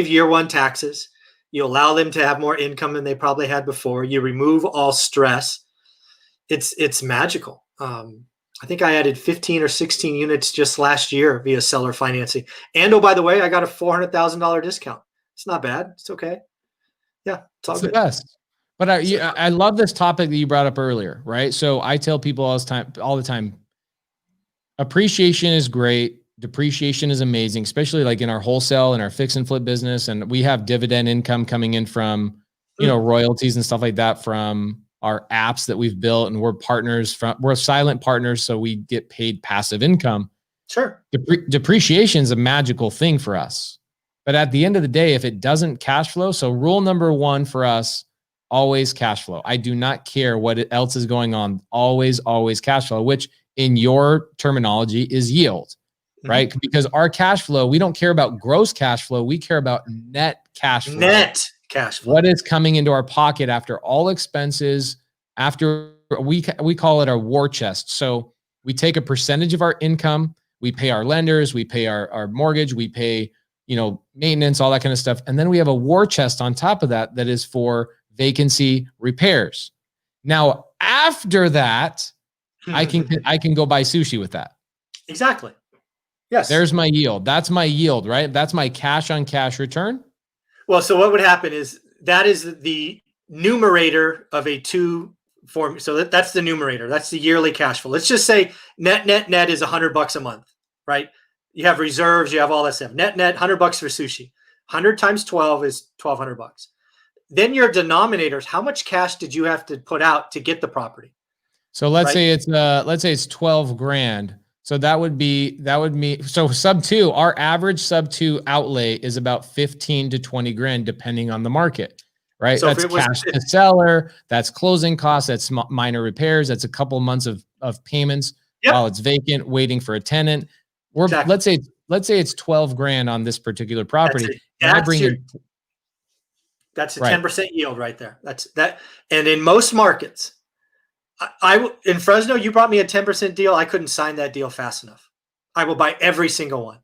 year 1 taxes. You allow them to have more income than they probably had before. You remove all stress. It's magical. I think I added 15 or 16 units just last year via seller financing. And oh, by the way, I got a $400,000 discount. It's not bad. It's okay. Yeah, it's all good. The best. But I love this topic that you brought up earlier, right? So I tell people all the time, appreciation is great. Depreciation is amazing, especially like in our wholesale and our fix and flip business. And we have dividend income coming in from, royalties and stuff like that from our apps that we've built. And we're silent partners. So we get paid passive income. Sure. Depreciation is a magical thing for us. But at the end of the day, if it doesn't cash flow, so rule number one for us, always cash flow. I do not care what else is going on. Always cash flow, which in your terminology is yield. Right? Because our cash flow, we don't care about gross cash flow. We care about net cash flow. Net cash flow. What is coming into our pocket after all expenses, after we call it our war chest. So we take a percentage of our income, we pay our lenders, we pay our mortgage, we pay, maintenance, all that kind of stuff. And then we have a war chest on top of that is for vacancy repairs. Now, after that, I can go buy sushi with that. Exactly. Yes. There's my yield. That's my yield, right? That's my cash on cash return. Well, so what would happen is that is the numerator of a two form. So that's the numerator. That's the yearly cash flow. Let's just say net is $100 a month, right? You have reserves, you have all that stuff. Net $100 for sushi. 100 times 12 is $1,200. Then your denominators, how much cash did you have to put out to get the property? So let's say it's 12 grand. So that would mean, so sub two, our average sub two outlay is about 15 to 20 grand, depending on the market, right? So that's cash to seller, that's closing costs, that's minor repairs, that's a couple months of payments while it's vacant, waiting for a tenant. Let's say it's 12 grand on this particular property. That's a 10% yield right there. That's that. And in most markets, in Fresno, you brought me a 10% deal. I couldn't sign that deal fast enough. I will buy every single one.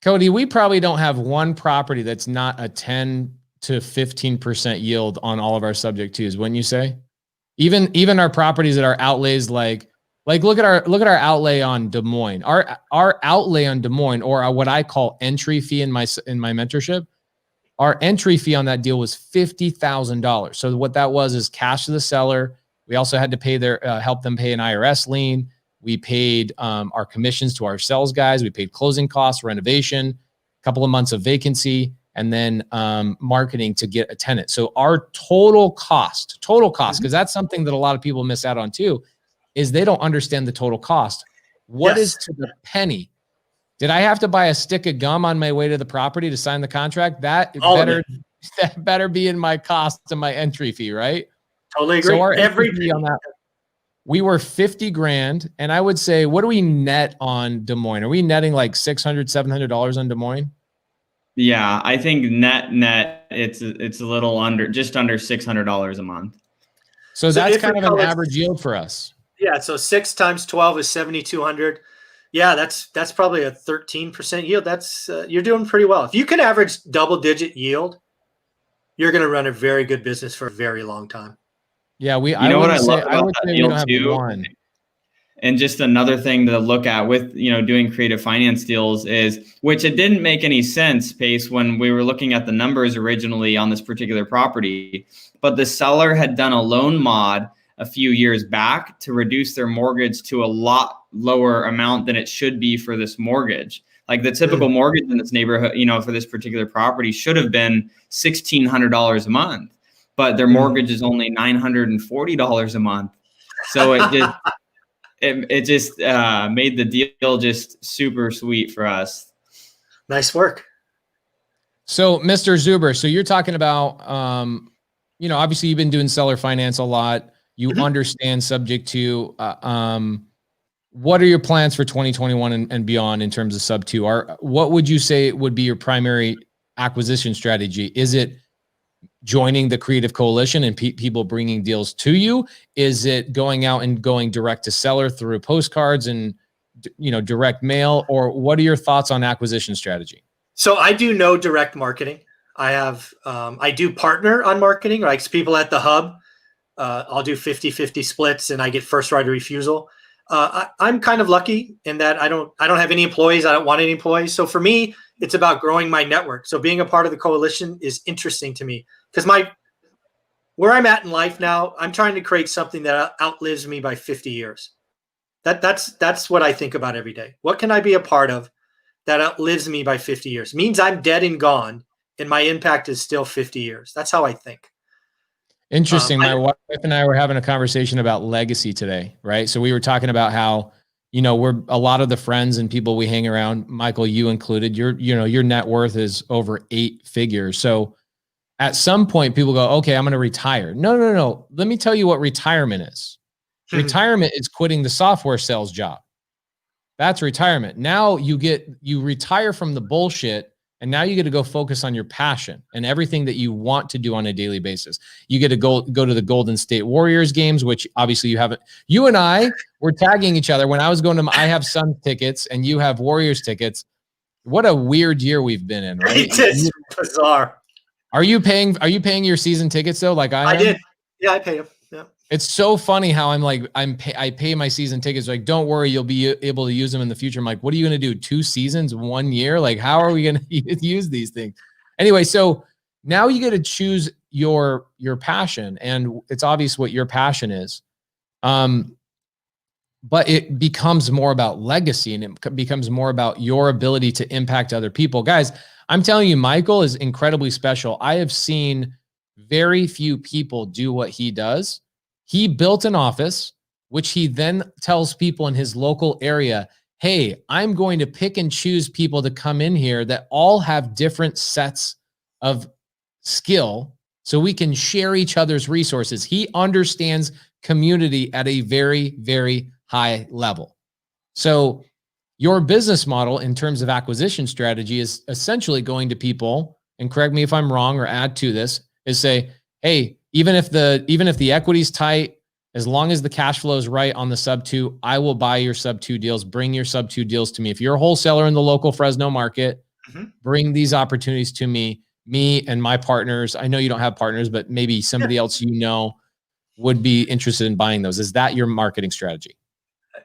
Cody, we probably don't have one property that's not a 10 to 15% yield on all of our subject twos, wouldn't you say? Even our properties that are outlays like look at our outlay on Des Moines. Our outlay on Des Moines, or what I call entry fee in my mentorship, our entry fee on that deal was $50,000. So what that was is cash to the seller. We also had to pay help them pay an IRS lien. We paid our commissions to our sales guys. We paid closing costs, renovation, a couple of months of vacancy, and then marketing to get a tenant. So our total cost, because that's something that a lot of people miss out on too, is they don't understand the total cost. What is to the penny? Did I have to buy a stick of gum on my way to the property to sign the contract? That better be in my cost and my entry fee, right? Totally agree. So our entry fee on that, we were 50 grand. And I would say, what do we net on Des Moines? Are we netting like $600, $700 on Des Moines? Yeah, I think net it's a little just under $600 a month. So that's kind of an average yield for us. Yeah. So 6 times 12 is 7,200. Yeah, that's probably a 13% yield. That's you're doing pretty well. If you can average double-digit yield, you're going to run a very good business for a very long time. Yeah, I would say we don't have one. And just another thing to look at with, doing creative finance deals is, which it didn't make any sense, Pace, when we were looking at the numbers originally on this particular property, but the seller had done a loan mod a few years back to reduce their mortgage to a lot lower amount than it should be for this mortgage. Like the typical mortgage in this neighborhood, for this particular property should have been $1,600 a month, but their mortgage is only $940 a month. So it just made the deal just super sweet for us. Nice work. So Mr. Zuber, so you're talking about, obviously you've been doing seller finance a lot. You understand subject to, what are your plans for 2021 and beyond in terms of sub two? What would you say would be your primary acquisition strategy? Is it joining the Creative Coalition and people bringing deals to you? Is it going out and going direct to seller through postcards and, direct mail? Or what are your thoughts on acquisition strategy? So I do no direct marketing. I do partner on marketing, like people at the hub. I'll do 50-50 splits and I get first right of refusal. I'm kind of lucky in that I don't have any employees. I don't want any employees. So for me, it's about growing my network. So being a part of the coalition is interesting to me because where I'm at in life now, I'm trying to create something that outlives me by 50 years. That's what I think about every day. What can I be a part of that outlives me by 50 years? Means I'm dead and gone, and my impact is still 50 years. That's how I think. Interesting. My wife and I were having a conversation about legacy today, right? So we were talking about how, we're a lot of the friends and people we hang around, Michael, you included, your net worth is over 8 figures. So at some point people go, okay, I'm going to retire. No. Let me tell you what retirement is. Retirement is quitting the software sales job. That's retirement. Now you retire from the bullshit, and now you get to go focus on your passion and everything that you want to do on a daily basis. You get to go to the Golden State Warriors games, which obviously you haven't. You and I were tagging each other when I was going to. I have Suns tickets and you have Warriors tickets. What a weird year we've been in, right? It's bizarre. Are you paying your season tickets though? Like I did. Yeah, I pay them. Yeah. It's so funny how I pay my season tickets. Like, don't worry, you'll be able to use them in the future. I'm like, what are you going to do? 2 seasons, 1 year? Like, how are we going to use these things? Anyway, so now you get to choose your passion, and it's obvious what your passion is. But it becomes more about legacy, and it becomes more about your ability to impact other people. Guys, I'm telling you, Michael is incredibly special. I have seen very few people do what he does. He built an office, which he then tells people in his local area, hey, I'm going to pick and choose people to come in here that all have different sets of skill so we can share each other's resources. He understands community at a very, very high level. So your business model in terms of acquisition strategy is essentially going to people, and correct me if I'm wrong or add to this, is say, hey, even if the equity's tight, as long as the cash flow is right on the sub 2, I will buy your sub 2 deals. Bring your sub 2 deals to me. If you're a wholesaler in the local Fresno market, bring these opportunities to me and my partners. I know you don't have partners, but maybe somebody else would be interested in buying those. Is that your marketing strategy?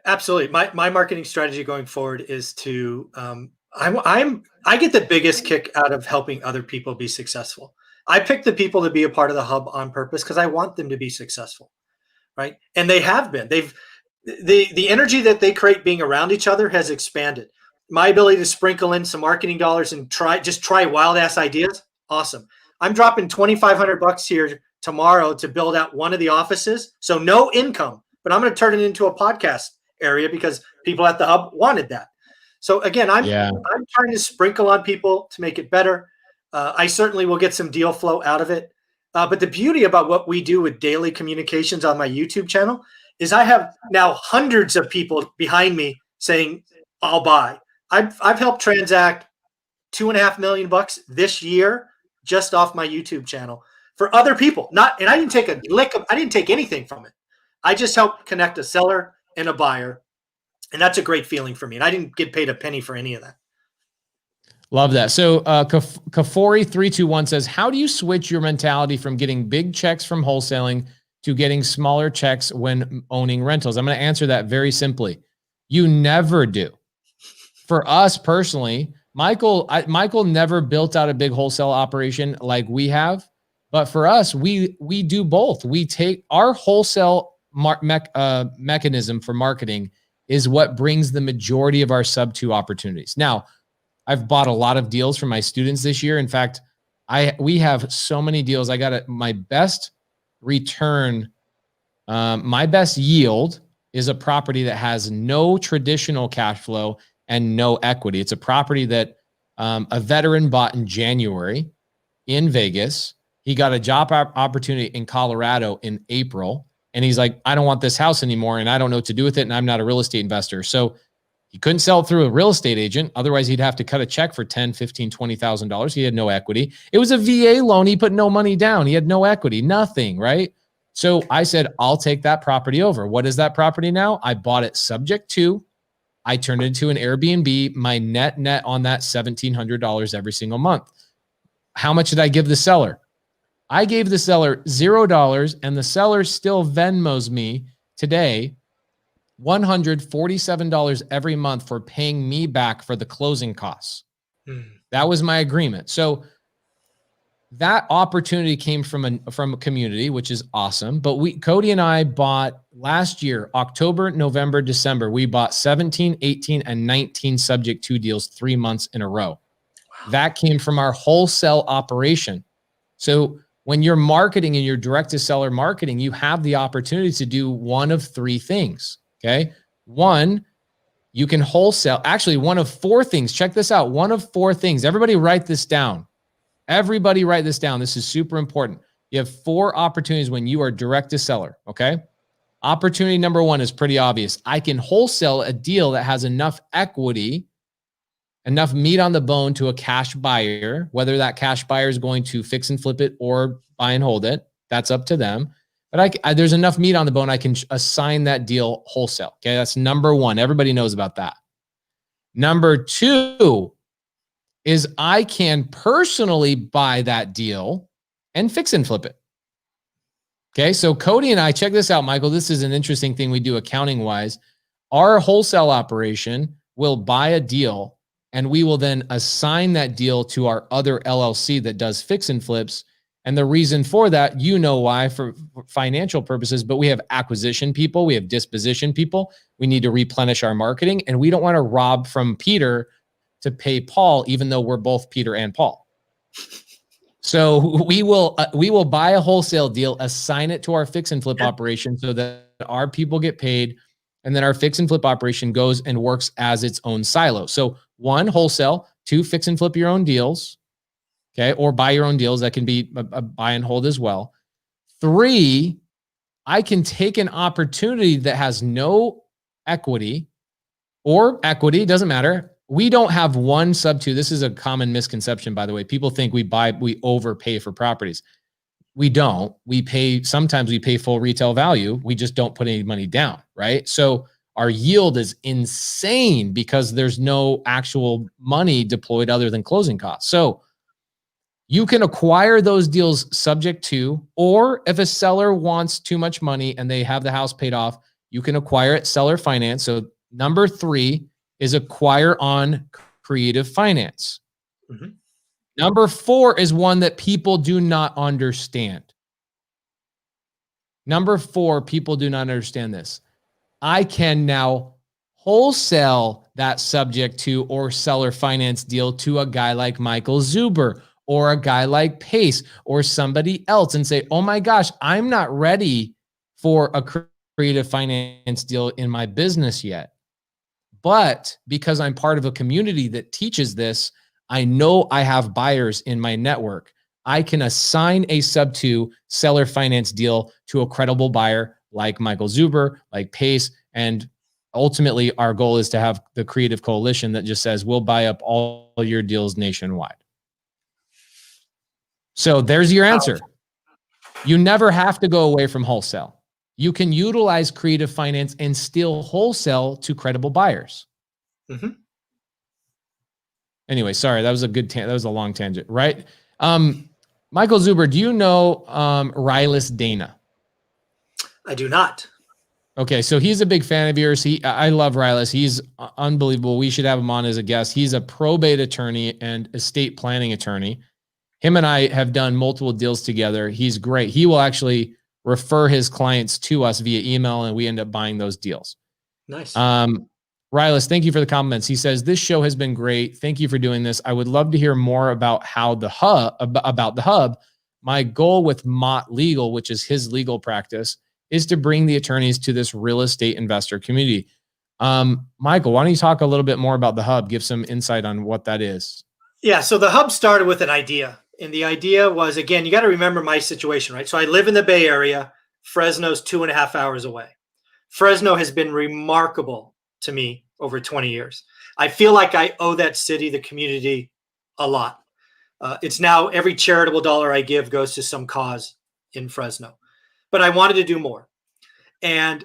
Absolutely. My marketing strategy going forward is to I get the biggest kick out of helping other people be successful. I pick the people to be a part of the hub on purpose because I want them to be successful, right? And they have been. The energy that they create being around each other has expanded. My ability to sprinkle in some marketing dollars and try wild ass ideas, awesome. I'm dropping $2,500 here tomorrow to build out one of the offices, so no income, but I'm going to turn it into a podcast area because people at the hub wanted that. So again, I'm trying to sprinkle on people to make it better. I certainly will get some deal flow out of it. But the beauty about what we do with daily communications on my YouTube channel is I have now hundreds of people behind me saying, I'll buy. I've helped transact $2.5 million this year just off my YouTube channel for other people. And I didn't take I didn't take anything from it. I just helped connect a seller and a buyer. And that's a great feeling for me. And I didn't get paid a penny for any of that. Love that. So Kafori321 says, how do you switch your mentality from getting big checks from wholesaling to getting smaller checks when owning rentals? I'm going to answer that very simply. You never do. For us personally, Michael never built out a big wholesale operation like we have. But for us, we do both. We take our wholesale mechanism for marketing is what brings the majority of our sub 2 opportunities. Now, I've bought a lot of deals for my students this year. In fact, we have so many deals. I got my best return, my best yield is a property that has no traditional cash flow and no equity. It's a property that a veteran bought in January in Vegas. He got a job opportunity in Colorado in April. And he's like, I don't want this house anymore. And I don't know what to do with it. And I'm not a real estate investor. So he couldn't sell it through a real estate agent. Otherwise, he'd have to cut a check for $10,000, $15,000, $20,000. He had no equity. It was a VA loan. He put no money down. He had no equity, nothing, right? So I said, I'll take that property over. What is that property now? I bought it subject to. I turned it into an Airbnb. My net on that $1,700 every single month. How much did I give the seller? I gave the seller $0, and the seller still Venmos me today $147 every month for paying me back for the closing costs. That was my agreement. So that opportunity came from a community, which is awesome. But Cody and I bought last year, October, November, December, we bought 17, 18, and 19 subject to deals 3 months in a row. Wow. That came from our wholesale operation. So when you're marketing and you're direct to seller marketing, you have the opportunity to do one of 3 things. Okay. One, you can wholesale. Actually, one of 4 things. Check this out. One of 4 things. Everybody write this down. Everybody write this down. This is super important. You have 4 opportunities when you are direct to seller. Okay. Opportunity number 1 is pretty obvious. I can wholesale a deal that has enough equity, enough meat on the bone to a cash buyer, whether that cash buyer is going to fix and flip it or buy and hold it. That's up to them. But there's enough meat on the bone. I can assign that deal wholesale. Okay. That's number 1. Everybody knows about that. Number 2 is I can personally buy that deal and fix and flip it. Okay. So Cody and I, check this out, Michael. This is an interesting thing we do accounting wise. Our wholesale operation will buy a deal and we will then assign that deal to our other LLC that does fix and flips. And the reason for that, you know why, for financial purposes, but we have acquisition people, we have disposition people. We need to replenish our marketing, and we don't want to rob from Peter to pay Paul, even though we're both Peter and Paul. So we will buy a wholesale deal, assign it to our fix and flip operation so that our people get paid, and then our fix and flip operation goes and works as its own silo. So 1, wholesale; 2, fix and flip your own deals. Okay, or buy your own deals. That can be a buy and hold as well. 3, I can take an opportunity that has no equity or equity, doesn't matter. We don't have one sub to. This is a common misconception, by the way. People think we overpay for properties. We don't. Sometimes we pay full retail value. We just don't put any money down, right? So our yield is insane because there's no actual money deployed other than closing costs. So you can acquire those deals subject to, or if a seller wants too much money and they have the house paid off, you can acquire it seller finance. So number 3 is acquire on creative finance. Mm-hmm. Number 4 is one that people do not understand. Number 4, people do not understand this. I can now wholesale that subject to or seller finance deal to a guy like MICHAEL ZUBER or a guy like Pace or somebody else and say, oh my gosh, I'm not ready for a creative finance deal in my business yet. But because I'm part of a community that teaches this, I know I have buyers in my network. I can assign a sub to seller finance deal to a credible buyer like MICHAEL ZUBER, like Pace. And ultimately, our goal is to have the creative coalition that just says, we'll buy up all your deals nationwide. So there's your answer. You never have to go away from wholesale. You can utilize creative finance and still wholesale to credible buyers. Mm-hmm. Anyway, sorry, that was that was a long tangent, right? MICHAEL ZUBER, do you know Rylas Dana? I do not. Okay, so he's a big fan of yours. I love Rylas. He's unbelievable. We should have him on as a guest. He's a probate attorney and estate planning attorney. Him and I have done multiple deals together. He's great. He will actually refer his clients to us via email, and we end up buying those deals. Nice. Rylas, thank you for the comments. He says, this show has been great. Thank you for doing this. I would love to hear more about the hub. My goal with Mott Legal, which is his legal practice, is to bring the attorneys to this real estate investor community. Michael, why don't you talk a little bit more about the hub? Give some insight on what that is. Yeah, so the hub started with an idea. And the idea was, again, you got to remember my situation, right? So I live in the Bay Area. Fresno's 2.5 hours away. Fresno has been remarkable to me over 20 years. I feel like I owe that city, the community, a lot. It's now every charitable dollar I give goes to some cause in Fresno. But I wanted to do more. And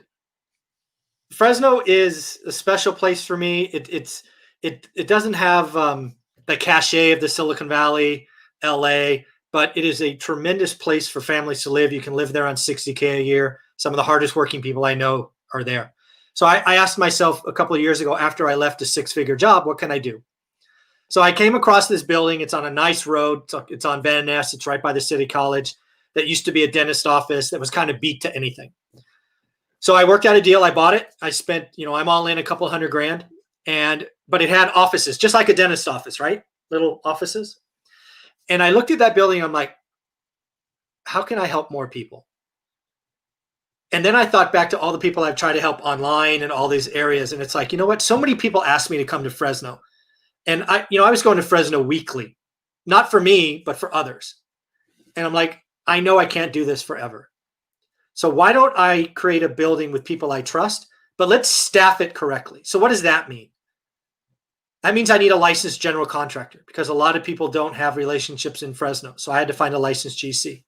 Fresno is a special place for me. It doesn't have the cachet of the Silicon Valley, LA, but it is a tremendous place for families to live. You can live there on $60K a year. Some of the hardest working people I know are there. So I asked myself a couple of years ago, after I left a 6-figure job, what can I do? So I came across this building. It's on a nice road. It's on Van Ness. It's right by the City College. That used to be a dentist office that was kind of beat to anything. So I worked out a deal. I bought it. I spent, I'm all in a couple $100,000, but it had offices, just like a dentist office, right? Little offices. And I looked at that building. I'm like, how can I help more people? And then I thought back to all the people I've tried to help online and all these areas. And it's like, you know what? So many people asked me to come to Fresno. And I was going to Fresno weekly, not for me, but for others. And I'm like, I know I can't do this forever. So why don't I create a building with people I trust, but let's staff it correctly. So what does that mean? That means I need a licensed general contractor because a lot of people don't have relationships in Fresno. So I had to find a licensed GC.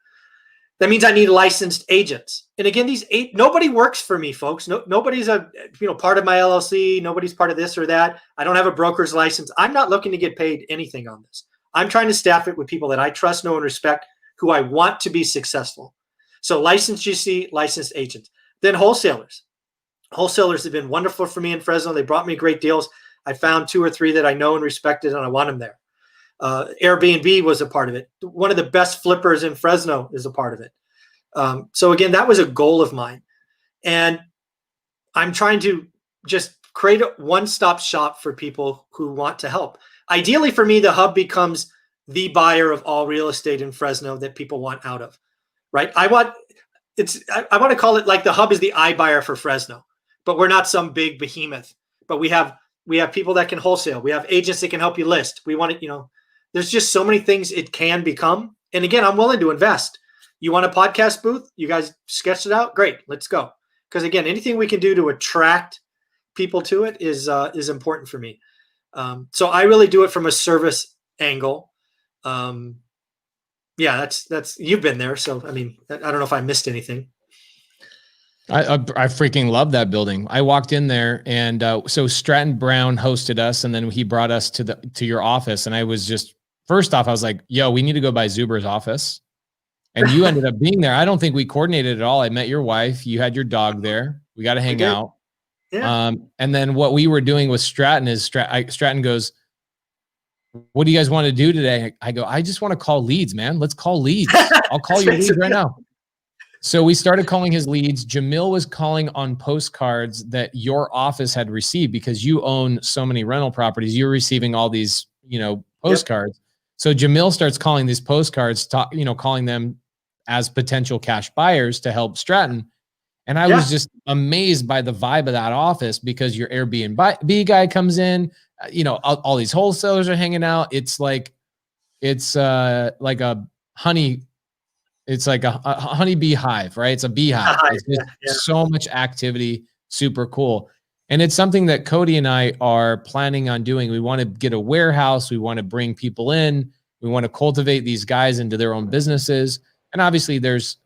That means I need licensed agents. And again, nobody works for me, folks. Nobody's part of my LLC. Nobody's part of this or that. I don't have a broker's license. I'm not looking to get paid anything on this. I'm trying to staff it with people that I trust, know, and respect, who I want to be successful. So licensed GC, licensed agents. Then wholesalers. Wholesalers have been wonderful for me in Fresno. They brought me great deals. I found 2 or 3 that I know and respected, and I want them there. Airbnb was a part of it. One of the best flippers in Fresno is a part of it. So again, that was a goal of mine. And I'm trying to just create a one-stop shop for people who want to help. Ideally for me, the hub becomes the buyer of all real estate in Fresno that people want out of, right? I want to call it like the hub is the iBuyer for Fresno, but we're not some big behemoth, but we have people that can wholesale. We have agents that can help you list. We want it, there's just so many things it can become. And again, I'm willing to invest. You want a podcast booth? You guys sketched it out? Great. Let's go. Because again, anything we can do to attract people to it is important for me. So I really do it from a service angle. That's you've been there. So, I don't know if I missed anything. I freaking love that building. I walked in there and so Stratton Brown hosted us and then he brought us to your office. And I was just, first off, I was like, yo, we need to go by Zuber's office. And you ended up being there. I don't think we coordinated at all. I met your wife. You had your dog there. We got to hang out. Yeah. And then what we were doing with Stratton is Stratton goes, what do you guys want to do today? I go, I just want to call leads, man. Let's call leads. I'll call your leads right now. So we started calling his leads. Jamil was calling on postcards that your office had received because you own so many rental properties. You're receiving all these, postcards. Yep. So Jamil starts calling these postcards, calling them as potential cash buyers to help Stratton. And I was just amazed by the vibe of that office because your Airbnb guy comes in, all these wholesalers are hanging out. It's like a honey. It's like a honeybee hive, right? It's a beehive. It's so much activity, super cool. And it's something that Cody and I are planning on doing. We want to get a warehouse. We want to bring people in. We want to cultivate these guys into their own businesses. And obviously there's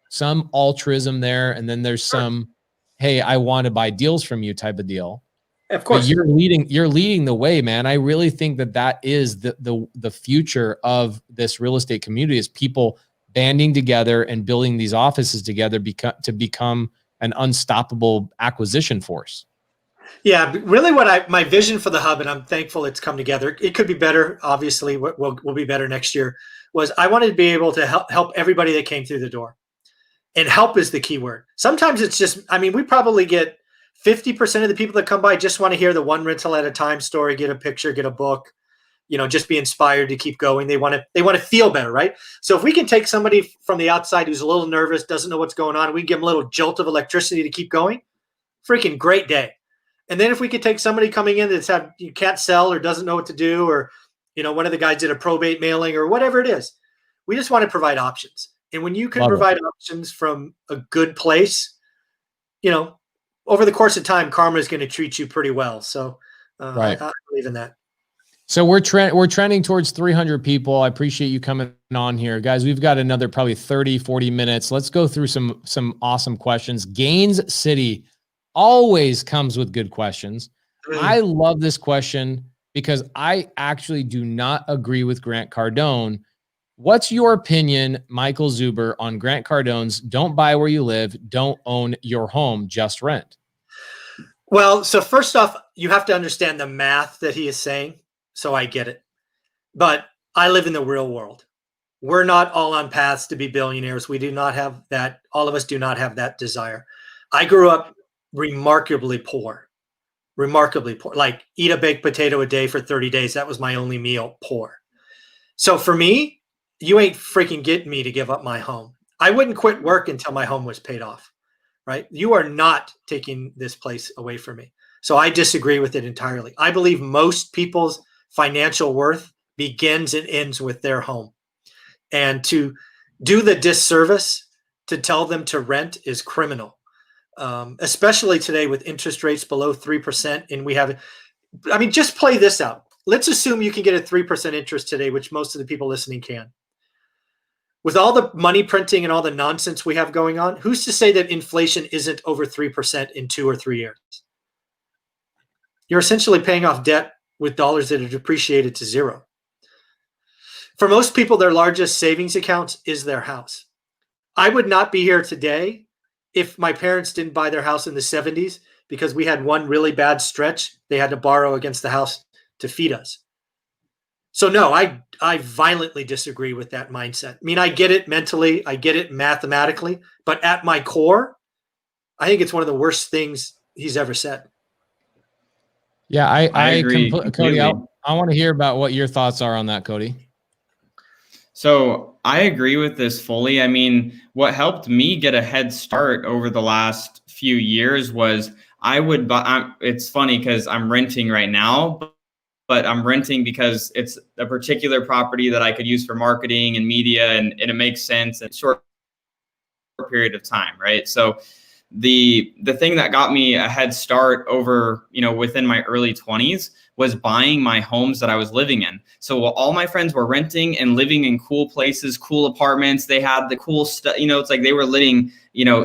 some altruism there. And then there's some, hey, I want to buy deals from you type of deal. Of course. But you're leading the way, man. I really think that is the future of this real estate community is people banding together and building these offices together to become an unstoppable acquisition force. Yeah, really my vision for the hub, and I'm thankful it's come together. It could be better. Obviously, we'll be better next year. Was I wanted to be able to help everybody that came through the door. And help is the key word. Sometimes it's just, we probably get 50% of the people that come by just want to hear the one rental at a time story, get a picture, get a book, just be inspired to keep going. They want to feel better, right? So if we can take somebody from the outside who's a little nervous, doesn't know what's going on, we give them a little jolt of electricity to keep going, freaking great day. And then if we could take somebody coming in that's you can't sell or doesn't know what to do, or, one of the guys did a probate mailing or whatever it is, we just want to provide options. And when you can provide options from a good place, over the course of time, karma is going to treat you pretty well. So right. I believe in that. So we're trending towards 300 people. I appreciate you coming on here. Guys, we've got another probably 30, 40 minutes. Let's go through some awesome questions. Gaines City always comes with good questions. I love this question because I actually do not agree with Grant Cardone. What's your opinion, Michael Zuber, on Grant Cardone's don't buy where you live, don't own your home, just rent? Well, so first off, you have to understand the math that he is saying. So I get it. But I live in the real world. We're not all on paths to be billionaires. We do not have that. All of us do not have that desire. I grew up remarkably poor, like eat a baked potato a day for 30 days. That was my only meal, poor. So for me, you ain't freaking getting me to give up my home. I wouldn't quit work until my home was paid off, right? You are not taking this place away from me. So I disagree with it entirely. I believe most people's financial worth begins and ends with their home. And to do the disservice to tell them to rent is criminal, especially today with interest rates below 3%. And we have, I mean, just play this out. Let's assume you can get a 3% interest today, which most of the people listening can. With all the money printing and all the nonsense we have going on, who's to say that inflation isn't over 3% in 2 or 3 years? You're essentially paying off debt with dollars that are depreciated to zero. For most people, their largest savings account is their house. I would not be here today if my parents didn't buy their house in the 70s because we had one really bad stretch. They had to borrow against the house to feed us. So no, I violently disagree with that mindset. I mean, I get it mentally, I get it mathematically, but at my core, I think it's one of the worst things he's ever said. Yeah, I agree. Cody, I want to hear about what your thoughts are on that, Cody. So I agree with this fully. I mean, what helped me get a head start over the last few years was I would buy, it's funny because I'm renting right now, but I'm renting because it's a particular property that I could use for marketing and media, and it makes sense in a short period of time, right? So the thing that got me a head start over, within my early 20s was buying my homes that I was living in. So all my friends were renting and living in cool places, cool apartments. They had the cool stuff, it's like they were living,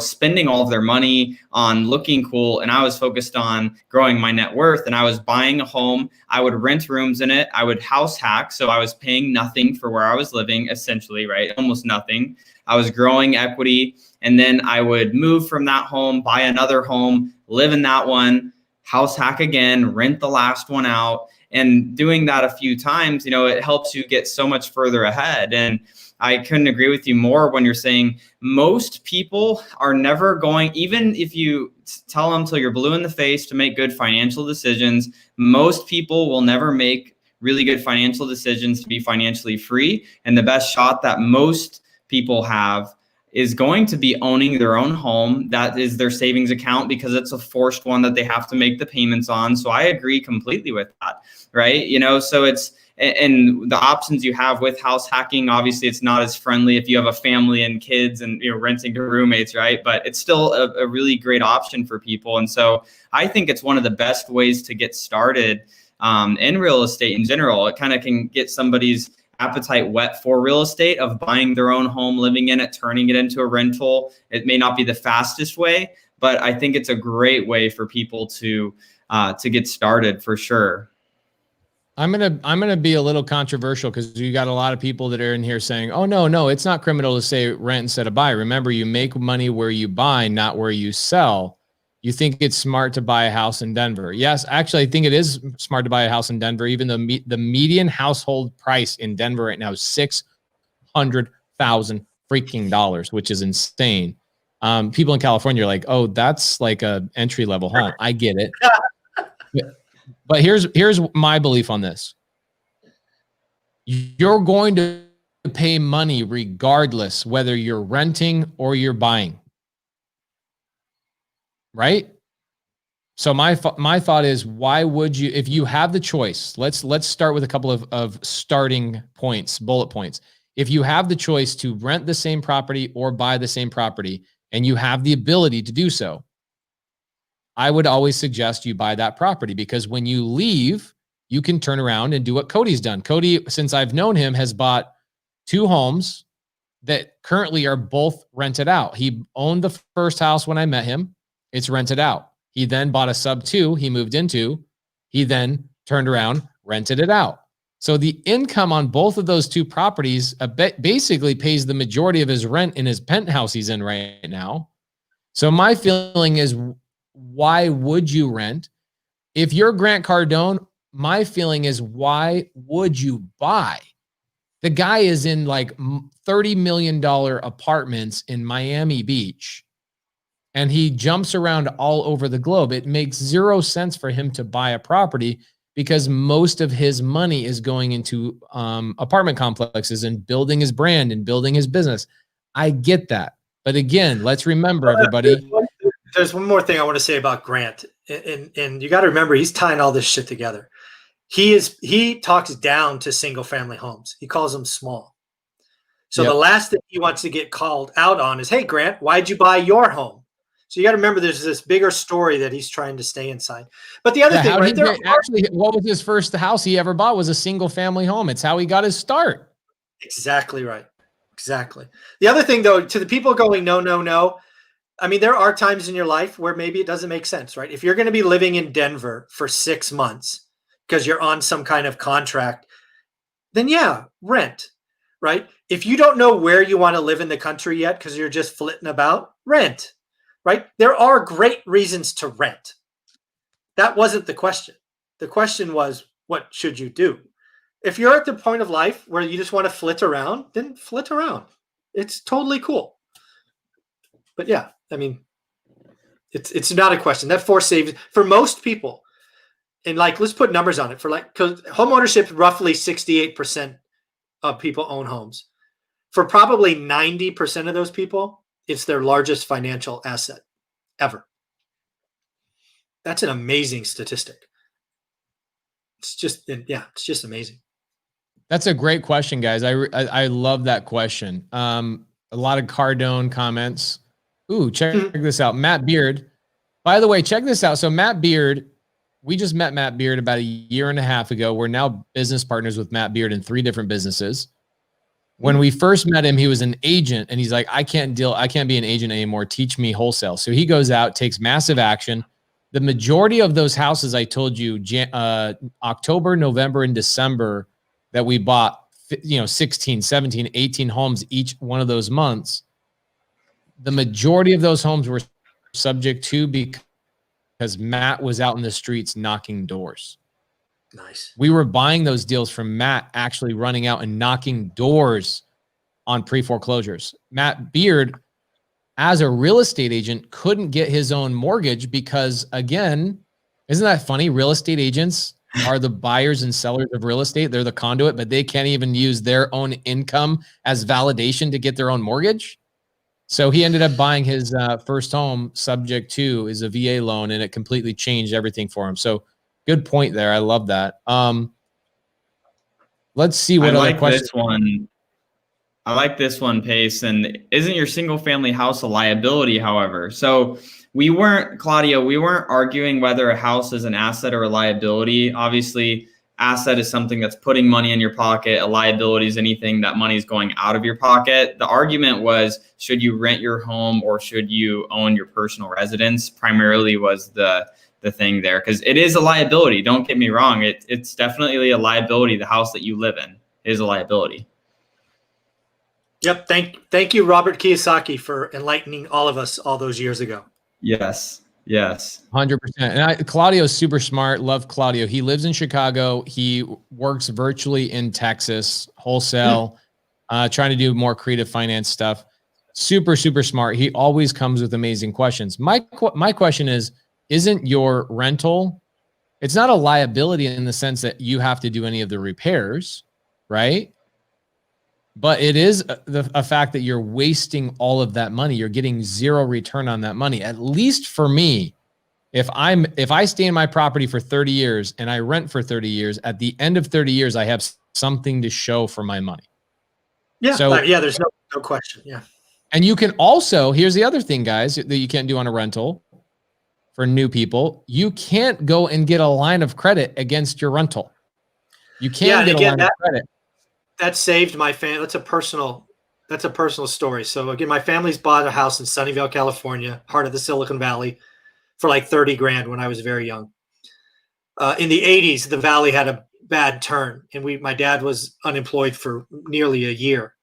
spending all of their money on looking cool. And I was focused on growing my net worth, and I was buying a home. I would rent rooms in it. I would house hack. So I was paying nothing for where I was living, essentially, right? Almost nothing. I was growing equity. And then I would move from that home, buy another home, live in that one, house hack again, rent the last one out. And doing that a few times, it helps you get so much further ahead. And I couldn't agree with you more when you're saying most people are never going, even if you tell them till you're blue in the face to make good financial decisions, most people will never make really good financial decisions to be financially free. And the best shot that most people have is going to be owning their own home. That is their savings account because it's a forced one that they have to make the payments on. So I agree completely with that, right? So it's, and the options you have with house hacking, obviously it's not as friendly if you have a family and kids and renting to roommates, right? But it's still a really great option for people. And so I think it's one of the best ways to get started in real estate in general. It kind of can get somebody's appetite wet for real estate, of buying their own home, living in it, turning it into a rental. It may not be the fastest way, but I think it's a great way for people to get started for sure. I'm gonna be a little controversial because you got a lot of people that are in here saying, "Oh no, it's not criminal to say rent instead of buy." Remember, you make money where you buy, not where you sell. You think it's smart to buy a house in Denver? Yes, actually, I think it is smart to buy a house in Denver. Even though the median household price in Denver right now is $600,000 freaking dollars, which is insane. People in California are like, "Oh, that's like a entry level home." I get it, but here's my belief on this: you're going to pay money regardless whether you're renting or you're buying. Right? So my thought is, why would you, if you have the choice, let's start with a couple of starting points, bullet points. If you have the choice to rent the same property or buy the same property, and you have the ability to do so, I would always suggest you buy that property, because when you leave, you can turn around and do what Cody's done. Cody, since I've known him, has bought 2 homes that currently are both rented out. He owned the first house when I met him. It's rented out. He then bought a sub 2 he moved into. He then turned around, rented it out. So the income on both of those 2 properties basically pays the majority of his rent in his penthouse he's in right now. So my feeling is, why would you rent? If you're Grant Cardone, my feeling is, why would you buy? The guy is in like $30 million apartments in Miami Beach, and he jumps around all over the globe. It makes zero sense for him to buy a property because most of his money is going into apartment complexes and building his brand and building his business. I get that. But again, let's remember, everybody. There's one more thing I want to say about Grant. And you got to remember, he's tying all this shit together. He talks down to single family homes. He calls them small. So the last thing he wants to get called out on is, hey, Grant, why'd you buy your home? So you got to remember, there's this bigger story that he's trying to stay inside. But the other thing, right there, actually, what was his first house he ever bought? Was a single family home. It's how he got his start. Exactly right. Exactly. The other thing, though, to the people going, no, no, no. I mean, there are times in your life where maybe it doesn't make sense, right? If you're going to be living in Denver for 6 months because you're on some kind of contract, then yeah, rent, right? If you don't know where you want to live in the country yet because you're just flitting about, rent. Right? There are great reasons to rent. That wasn't the question. The question was, what should you do? If you're at the point of life where you just want to flit around, then flit around. It's totally cool. But yeah, I mean, it's not a question. That force savings for most people. And like, let's put numbers on it for like, because home ownership, roughly 68% of people own homes. For probably 90% of those people, it's their largest financial asset ever. That's an amazing statistic. It's just amazing. That's a great question, guys. I love that question. A lot of Cardone comments. Ooh, check this out. Matt Beard. By the way, check this out. So Matt Beard, we just met Matt Beard about a year and a half ago. We're now business partners with Matt Beard in 3 different businesses. When we first met him, he was an agent, and he's like, I can't be an agent anymore. Teach me wholesale. So he goes out, takes massive action. The majority of those houses I told you, October, November, and December, that we bought, 16, 17, 18 homes each one of those months, the majority of those homes were subject to because Matt was out in the streets knocking doors. Nice. We were buying those deals from Matt actually running out and knocking doors on pre-foreclosures. Matt Beard, as a real estate agent, couldn't get his own mortgage because, again, isn't that funny? Real estate agents are the buyers and sellers of real estate. They're the conduit, but they can't even use their own income as validation to get their own mortgage. So he ended up buying his first home subject to is a VA loan, and it completely changed everything for him. So good point there. I love that. Let's see what other questions. I like this one, Pace. And isn't your single family house a liability, however? So Claudio, we weren't arguing whether a house is an asset or a liability. Obviously, asset is something that's putting money in your pocket. A liability is anything that money is going out of your pocket. The argument was, should you rent your home or should you own your personal residence? Primarily was the thing there, because it is a liability. Don't get me wrong. It's definitely a liability. The house that you live in is a liability. Yep. Thank you, Robert Kiyosaki, for enlightening all of us all those years ago. Yes. 100%. And Claudio's super smart. Love Claudio. He lives in Chicago. He works virtually in Texas, wholesale, trying to do more creative finance stuff. Super, super smart. He always comes with amazing questions. My question is, isn't your rental, it's not a liability in the sense that you have to do any of the repairs, right? But it is a fact that you're wasting all of that money. You're getting zero return on that money. At least for me, if I stay in my property for 30 years and I rent for 30 years, at the end of 30 years, I have something to show for my money. Yeah. So there's no question. Yeah. And you can also, here's the other thing, guys, that you can't do on a rental for new people. You can't go and get a line of credit against your rental. You can't get a line of credit. That saved my family. That's a personal story. So again, my family's bought a house in Sunnyvale, California, heart of the Silicon Valley, for like $30,000 when I was very young. In the 80s, the Valley had a bad turn, and my dad was unemployed for nearly a year.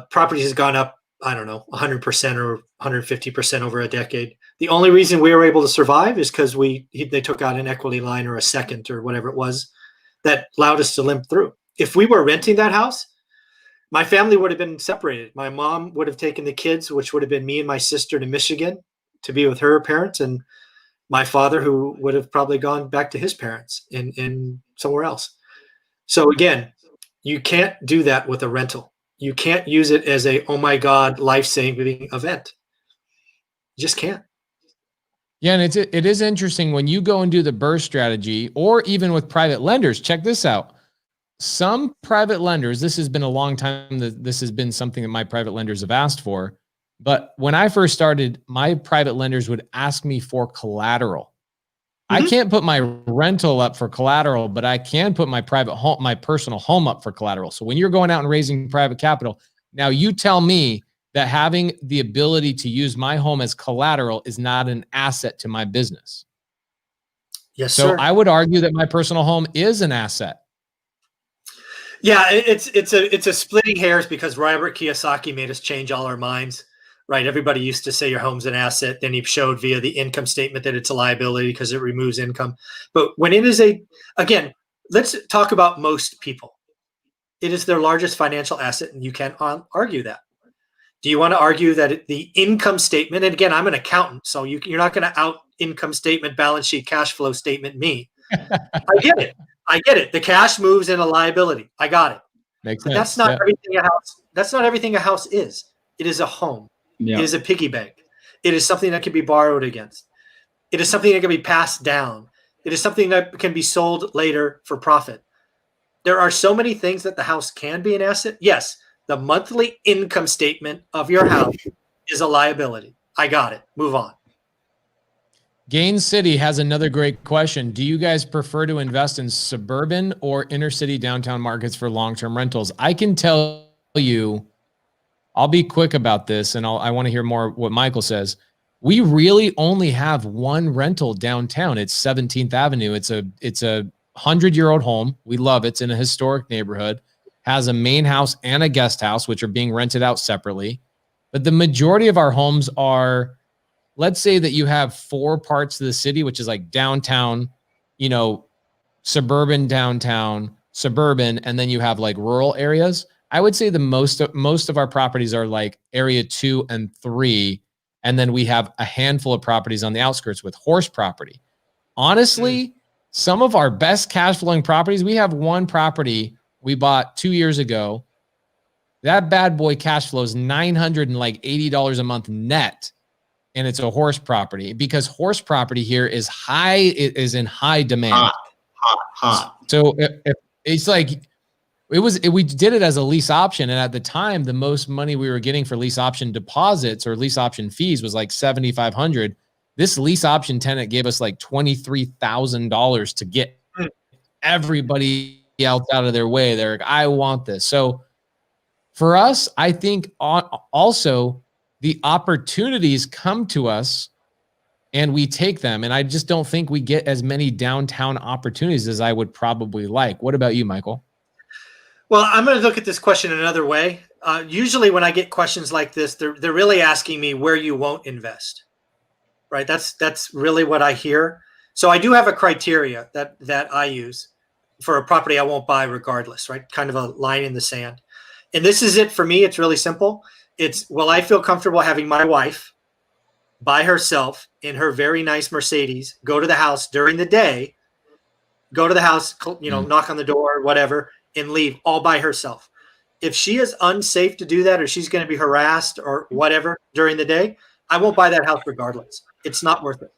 Property has gone up, I don't know, 100% or 150% over a decade. The only reason we were able to survive is because they took out an equity line or a second or whatever it was that allowed us to limp through. If we were renting that house, my family would have been separated. My mom would have taken the kids, which would have been me and my sister, to Michigan to be with her parents, and my father, who would have probably gone back to his parents in somewhere else. So again, you can't do that with a rental. You can't use it as a, oh my God, life-saving event. You just can't. Yeah, and it is interesting when you go and do the burst strategy, or even with private lenders. Check this out. Some private lenders, this has been a long time that this has been something that my private lenders have asked for. But when I first started, my private lenders would ask me for collateral. I can't put my rental up for collateral, but I can put my private home, my personal home up for collateral. So when you're going out and raising private capital, now you tell me that having the ability to use my home as collateral is not an asset to my business. Yes, so sir. I would argue that my personal home is an asset. Yeah, it's a splitting hairs, because Robert Kiyosaki made us change all our minds, right? Everybody used to say your home's an asset. Then he showed via the income statement that it's a liability because it removes income. But when it is again, let's talk about most people. It is their largest financial asset, and you can't argue that. Do you want to argue that the income statement, and again, I'm an accountant, so you're not going to out income statement, balance sheet, cash flow statement me. I get it. I get it. The cash moves in a liability. I got it. Makes But sense. that's not everything a house. That's not everything a house is. It is a home. Yeah. It is a piggy bank. It is something that can be borrowed against. It is something that can be passed down. It is something that can be sold later for profit. There are so many things that the house can be an asset. Yes, the monthly income statement of your house is a liability. I got it. Move on. Gain City has another great question. Do you guys prefer to invest in suburban or inner city downtown markets for long-term rentals? I can tell you, I'll be quick about this, and I want to hear more what Michael says. We really only have one rental downtown. It's 17th Avenue. It's a 100-year-old home. We love it. It's in a historic neighborhood, has a main house and a guest house, which are being rented out separately. But the majority of our homes are, let's say that you have 4 parts of the city, which is like downtown, suburban downtown, suburban, and then you have like rural areas. I would say the most of our properties are like area 2 and 3. And then we have a handful of properties on the outskirts with horse property. Honestly, some of our best cash flowing properties, we have one property we bought 2 years ago. That bad boy cash flows $980 a month net. And it's a horse property, because horse property here is in high demand. Hot. So it's like, we did it as a lease option. And at the time, the most money we were getting for lease option deposits or lease option fees was like $7,500. This lease option tenant gave us like $23,000 to get everybody else out of their way. They're like, I want this. So for us, I think also the opportunities come to us and we take them. And I just don't think we get as many downtown opportunities as I would probably like. What about you, Michael? Well, I'm going to look at this question another way. Usually when I get questions like this, they're really asking me where you won't invest, right? That's really what I hear. So I do have a criteria that I use for a property I won't buy regardless, right? Kind of a line in the sand. And this is it for me. It's really simple. It's, will I feel comfortable having my wife by herself in her very nice Mercedes, go to the house during the day, go to the house, knock on the door, whatever, and leave all by herself. If she is unsafe to do that, or she's going to be harassed or whatever during the day, I won't buy that house regardless. It's not worth it.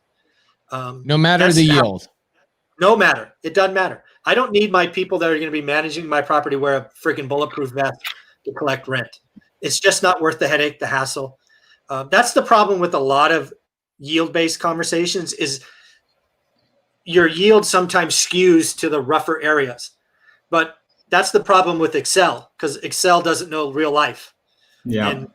No matter the yield. No matter. It doesn't matter. I don't need my people that are going to be managing my property wear a freaking bulletproof vest to collect rent. It's just not worth the headache, the hassle. That's the problem with a lot of yield-based conversations, is your yield sometimes skews to the rougher areas. But that's the problem with Excel, because Excel doesn't know real life. Yeah. And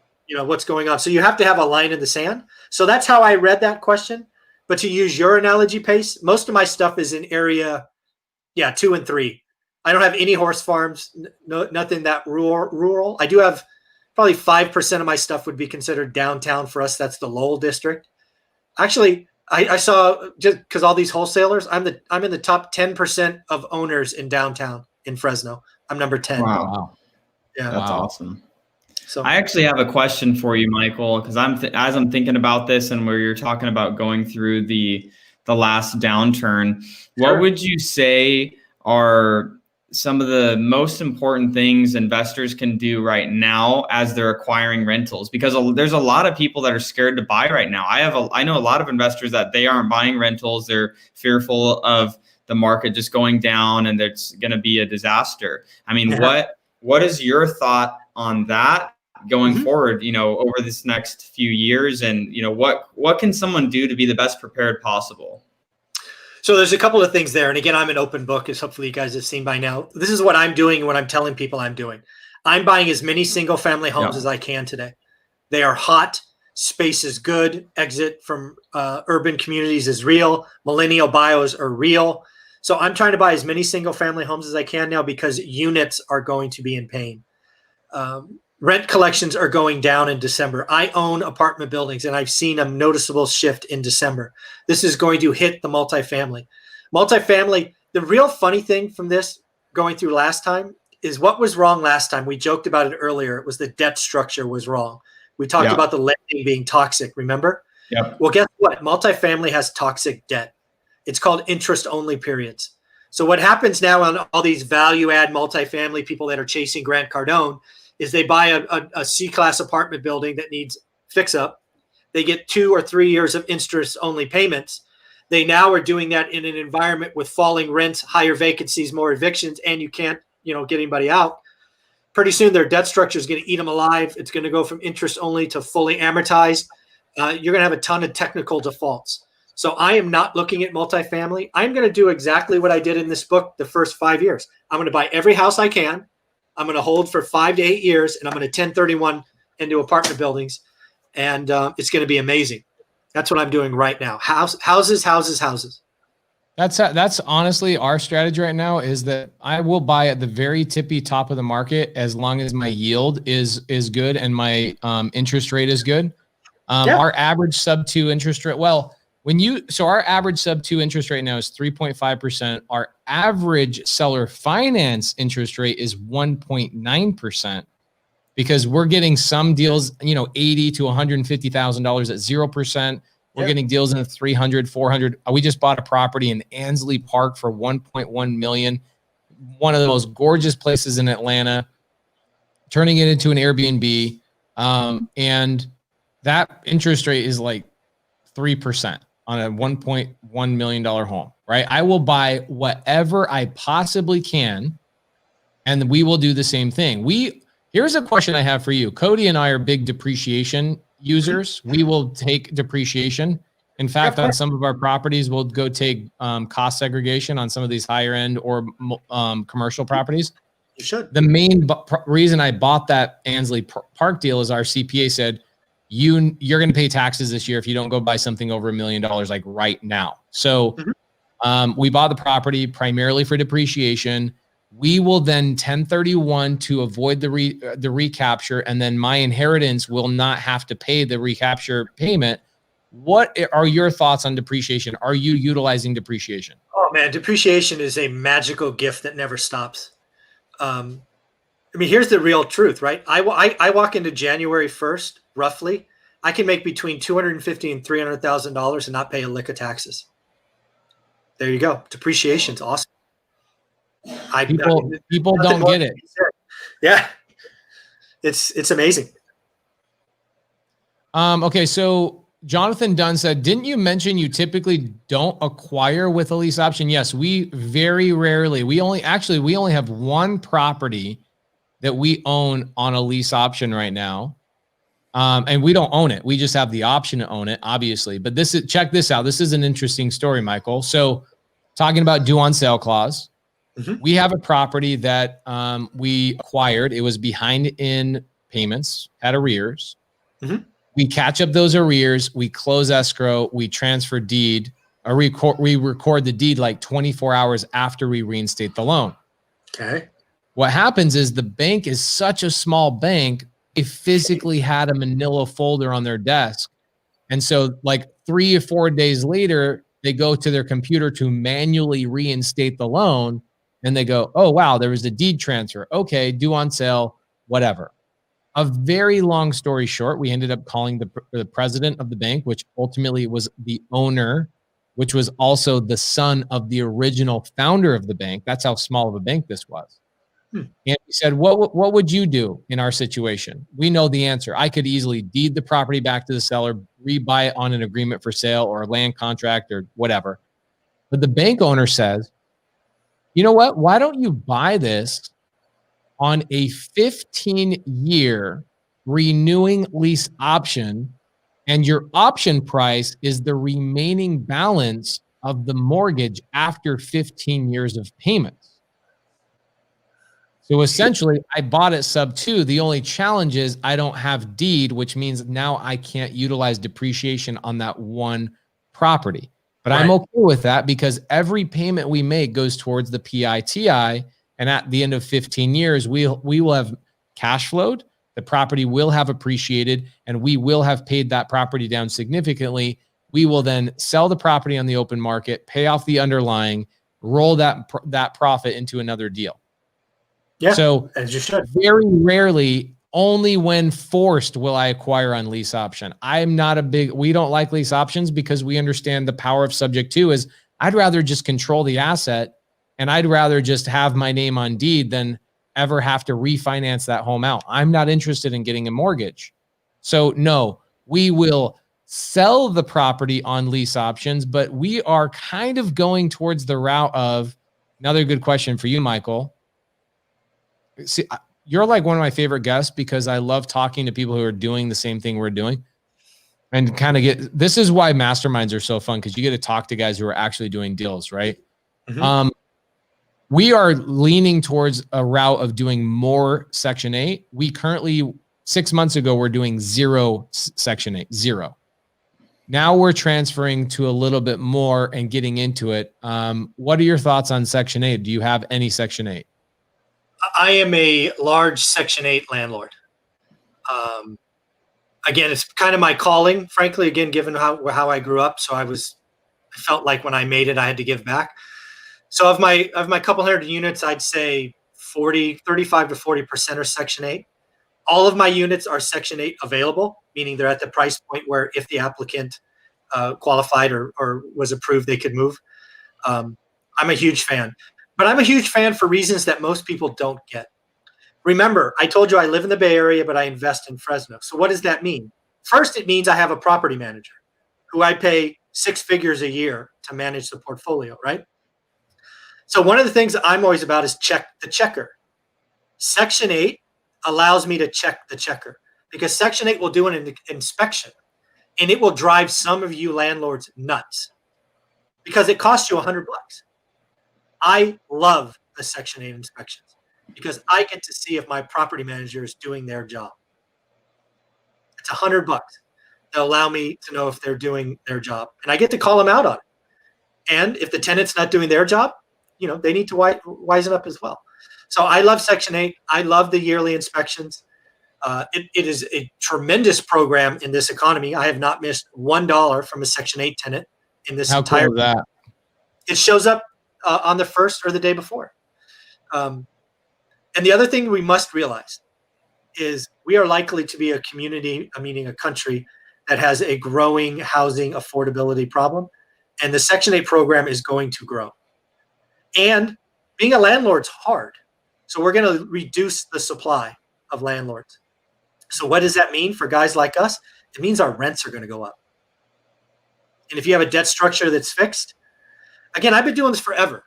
what's going on. So you have to have a line in the sand. So that's how I read that question. But to use your analogy, Pace, most of my stuff is in area 2 and 3. I don't have any horse farms, nothing that rural. I do have probably 5% of my stuff would be considered downtown for us. That's the Lowell district. Actually, I saw, just because all these wholesalers, I'm in the top 10% of owners in downtown in Fresno. I'm number 10. Wow. Yeah. That's awesome. So I actually have a question for you, Michael, because as I'm thinking about this and where you're talking about going through the last downturn, what would you say are some of the most important things investors can do right now as they're acquiring rentals? Because there's a lot of people that are scared to buy right now. I know a lot of investors that they aren't buying rentals. They're fearful of the market just going down and it's going to be a disaster. I mean, what is your thought on that going forward, over this next few years? And, what can someone do to be the best prepared possible? So there's a couple of things there. And again, I'm an open book, as hopefully you guys have seen by now. This is what I'm doing and what I'm telling people I'm doing. I'm buying as many single family homes as I can today. They are hot. Space is good. Exit from urban communities is real. Millennial bios are real. So I'm trying to buy as many single family homes as I can now because units are going to be in pain. Rent collections are going down in December. I own apartment buildings and I've seen a noticeable shift in December. This is going to hit the multifamily. Multifamily, the real funny thing from this going through last time is what was wrong last time. We joked about it earlier. It was the debt structure was wrong. We talked about the lending being toxic, remember? Yep. Well, guess what? Multifamily has toxic debt. It's called interest only periods. So what happens now on all these value add multifamily people that are chasing Grant Cardone is they buy a C-class apartment building that needs fix up. They get 2 or 3 years of interest only payments. They now are doing that in an environment with falling rents, higher vacancies, more evictions, and you can't, get anybody out. Pretty soon their debt structure is going to eat them alive. It's going to go from interest only to fully amortized. You're going to have a ton of technical defaults. So I am not looking at multifamily. I'm going to do exactly what I did in this book the first 5 years. I'm going to buy every house I can. I'm going to hold for 5 to 8 years, and I'm going to 1031 into apartment buildings, and it's going to be amazing. That's what I'm doing right now. Houses. That's honestly our strategy right now is that I will buy at the very tippy top of the market as long as my yield is good and my interest rate is good. Our average sub 2 interest rate. Well, our average sub 2 interest rate now is 3.5%. Our average seller finance interest rate is 1.9% because we're getting some deals, $80,000 to $150,000 at 0%. We're getting deals in the 300, 400. We just bought a property in Ansley Park for $1.1 million. One of the most gorgeous places in Atlanta, turning it into an Airbnb. And that interest rate is like 3% on a $1.1 million home, right? I will buy whatever I possibly can, and we will do the same thing. Here's a question I have for you. Cody and I are big depreciation users. We will take depreciation. In fact, on some of our properties, we'll go take cost segregation on some of these higher end or commercial properties. You should. The main reason I bought that Ansley Park deal is our CPA said, you're going to pay taxes this year if you don't go buy something over $1 million like right now. So we bought the property primarily for depreciation. We will then 1031 to avoid the recapture, and then my inheritance will not have to pay the recapture payment. What are your thoughts on depreciation? Are you utilizing depreciation? Oh man, depreciation is a magical gift that never stops. Here's the real truth, right? I walk into January 1st, roughly. I can make between $250,000 and $300,000 and not pay a lick of taxes. There you go. Depreciation's awesome. People don't get it. Yeah, it's amazing. Okay, so Jonathan Dunn said, didn't you mention you typically don't acquire with a lease option? Yes, we very rarely. We only have one property that we own on a lease option right now. And we don't own it. We just have the option to own it, obviously. But check this out. This is an interesting story, Michael. So talking about due on sale clause, we have a property that we acquired. It was behind in payments, had arrears. We catch up those arrears. We close escrow. We transfer deed. Or we record the deed like 24 hours after we reinstate the loan. Okay. What happens is the bank is such a small bank, they physically had a manila folder on their desk And so like 3 or 4 days later, they go to their computer to manually reinstate the loan. And they go, oh, wow, there was a deed transfer. Okay, due on sale, whatever. A very long story short, we ended up calling the president of the bank, which ultimately was the owner, which was also the son of the original founder of the bank. That's how small of a bank this was. And he said, what would you do in our situation? We know the answer. I could easily deed the property back to the seller, rebuy it on an agreement for sale or a land contract or whatever. But the bank owner says, you know what? Why don't you buy this on a 15-year renewing lease option, and your option price is the remaining balance of the mortgage after 15 years of payments. So essentially, I bought it sub 2. The only challenge is I don't have deed, which means now I can't utilize depreciation on that one property. But I'm okay with that because every payment we make goes towards the PITI. And at the end of 15 years, we will have cash flowed, the property will have appreciated, and we will have paid that property down significantly. We will then sell the property on the open market, pay off the underlying, roll that profit into another deal. Yeah, so as you should. Very rarely, only when forced, will I acquire on lease option. We don't like lease options because we understand the power of subject to is I'd rather just control the asset and I'd rather just have my name on deed than ever have to refinance that home out. I'm not interested in getting a mortgage. So no, we will sell the property on lease options, but we are kind of going towards the route of another good question for you, Michael. See, you're like one of my favorite guests because I love talking to people who are doing the same thing we're doing and kind of this is why masterminds are so fun because you get to talk to guys who are actually doing deals, right? Mm-hmm. We are leaning towards a route of doing more Section 8. We currently, 6 months ago, we're doing 0 Section 8, 0. Now we're transferring to a little bit more and getting into it. What are your thoughts on Section 8? Do you have any Section 8? I am a large Section 8 landlord. Again, it's kind of my calling, frankly, again, given how I grew up. So I felt like when I made it, I had to give back. So of my couple hundred units, I'd say 35 to 40% are Section 8. All of my units are Section 8 available, meaning they're at the price point where if the applicant qualified or was approved, they could move. I'm a huge fan. But I'm a huge fan for reasons that most people don't get. Remember, I told you I live in the Bay Area, but I invest in Fresno. So what does that mean? First, it means I have a property manager who I pay 6 figures a year to manage the portfolio, right? So one of the things that I'm always about is check the checker. Section 8 allows me to check the checker because Section 8 will do an inspection and it will drive some of you landlords nuts because it costs you $100. I love the Section 8 inspections because I get to see if my property manager is doing their job. It's $100. They'll allow me to know if they're doing their job, and I get to call them out on it. And if the tenant's not doing their job, they need to wisen up as well. So I love Section 8. I love the yearly inspections. It is a tremendous program in this economy. I have not missed $1 from a Section 8 tenant in this entire. Cool is that? It shows up on the first or the day before. And the other thing we must realize is we are likely to be a community, meaning a country that has a growing housing affordability problem. And the Section 8 program is going to grow. And being a landlord's hard. So we're going to reduce the supply of landlords. So what does that mean for guys like us? It means our rents are going to go up. And if you have a debt structure that's fixed, again, I've been doing this forever,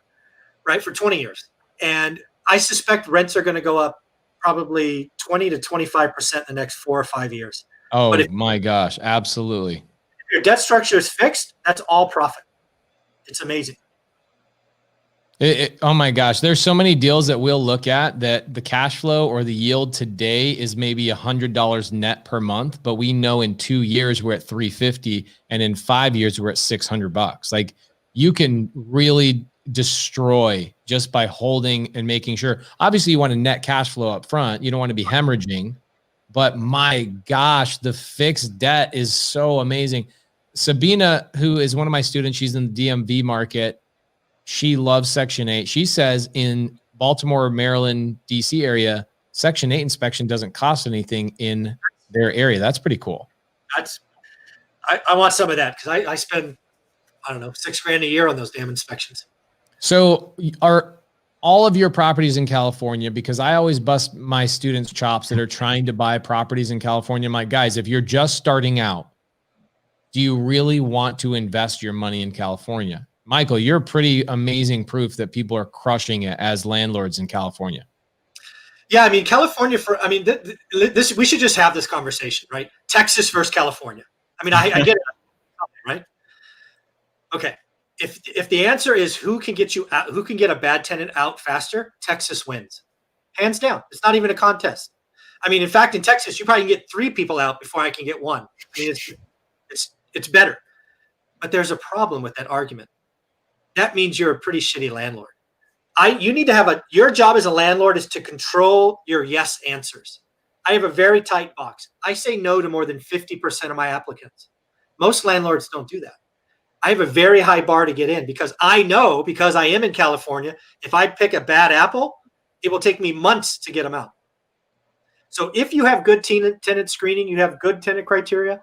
right? For 20 years. And I suspect rents are going to go up probably 20 to 25% in the next 4 or 5 years. Oh, my gosh. Absolutely. If your debt structure is fixed, that's all profit. It's amazing. Oh my gosh. There's so many deals that we'll look at that the cash flow or the yield today is maybe $100 net per month, but we know in 2 years we're at $350 and in 5 years we're at $600. Like you can really destroy just by holding and making sure. Obviously you want a net cash flow up front. You don't want to be hemorrhaging, but my gosh, the fixed debt is so amazing. Sabina, who is one of my students, she's in the DMV market. She loves Section 8. She says in Baltimore, Maryland, DC area, Section 8 inspection doesn't cost anything in their area. That's pretty cool. I want some of that because I spend, I don't know, $6,000 a year on those damn inspections. So are all of your properties in California? Because I always bust my students' chops that are trying to buy properties in California. I'm like, guys, if you're just starting out, do you really want to invest your money in California? Michael, you're pretty amazing proof that people are crushing it as landlords in California. Yeah, I mean, California this we should just have this conversation, right? Texas versus California. I mean, I get it, right? Okay. If the answer is who can get you out, who can get a bad tenant out faster, Texas wins. Hands down. It's not even a contest. I mean, in fact, in Texas, you probably can get 3 people out before I can get 1. I mean, it's better. But there's a problem with that argument. That means you're a pretty shitty landlord. You need to have your job as a landlord is to control your yes answers. I have a very tight box. I say no to more than 50% of my applicants. Most landlords don't do that. I have a very high bar to get in because I know, because I am in California, if I pick a bad apple, it will take me months to get them out. So if you have good tenant screening, you have good tenant criteria,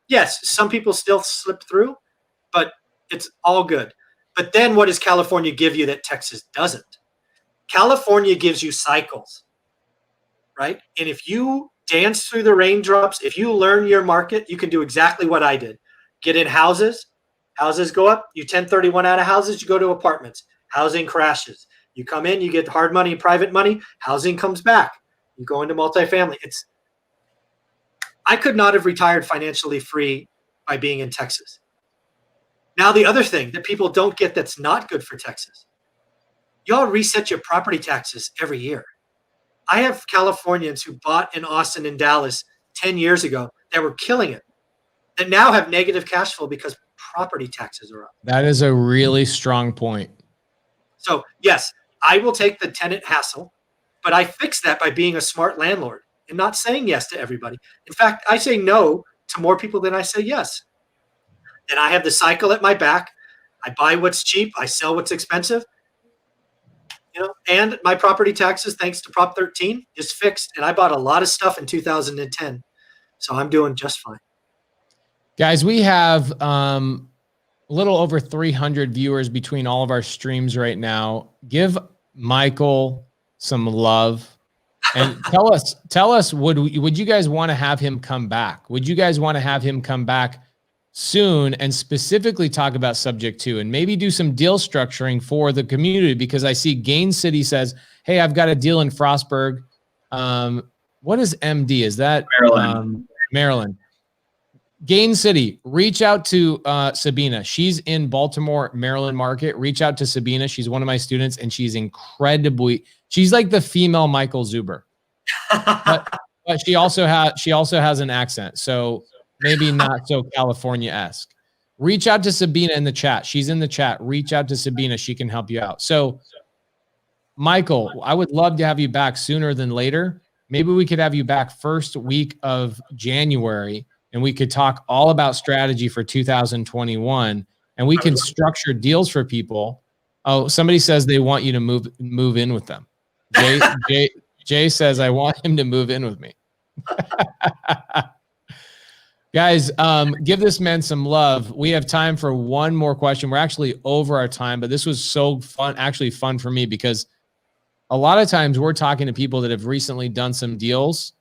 yes, some people still slip through, but it's all good. But then what does California give you that Texas doesn't? California gives you cycles, right? And if you dance through the raindrops, if you learn your market, you can do exactly what I did. Get in houses. Houses go up. You 1031 out of houses, you go to apartments. Housing crashes. You come in, you get hard money, private money. Housing comes back. You go into multifamily. I could not have retired financially free by being in Texas. Now, the other thing that people don't get that's not good for Texas, y'all reset your property taxes every year. I have Californians who bought in Austin and Dallas 10 years ago that were killing it, that now have negative cash flow because property taxes are up. That is a really strong point. So, yes, I will take the tenant hassle, but I fix that by being a smart landlord and not saying yes to everybody. In fact, I say no to more people than I say yes. And I have the cycle at my back. I buy what's cheap. I sell what's expensive. And my property taxes, thanks to Prop 13, is fixed. And I bought a lot of stuff in 2010. So I'm doing just fine. Guys, we have a little over 300 viewers between all of our streams right now. Give Michael some love and tell us, would you guys want to have him come back? Would you guys want to have him come back soon and specifically talk about subject 2 and maybe do some deal structuring for the community? Because I see Gain City says, hey, I've got a deal in Frostburg. What is MD? Is that Maryland? Gain City, reach out to Sabina. She's in Baltimore, Maryland market. Reach out to Sabina. She's one of my students and she's she's like the female Michael Zuber. but she also has an accent. So maybe not so California-esque. Reach out to Sabina in the chat. She's in the chat. Reach out to Sabina. She can help you out. So, Michael, I would love to have you back sooner than later. Maybe we could have you back first week of January, and we could talk all about strategy for 2021, and we can structure deals for people. Oh, somebody says they want you to move in with them. Jay says, I want him to move in with me. Guys, give this man some love. We have time for one more question. We're actually over our time, but this was so fun, actually fun for me, because a lot of times we're talking to people that have recently done some deals,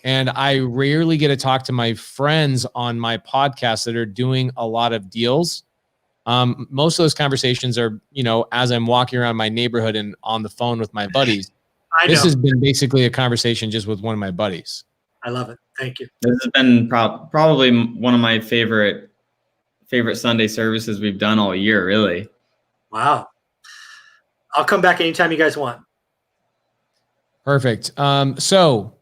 and I rarely get to talk to my friends on my podcast that are doing a lot of deals. Most of those conversations are, as I'm walking around my neighborhood and on the phone with my buddies. This has been basically a conversation just with one of my buddies. I love it. Thank you. This has been probably one of my favorite Sunday services we've done all year, really. Wow. I'll come back anytime you guys want. Perfect. So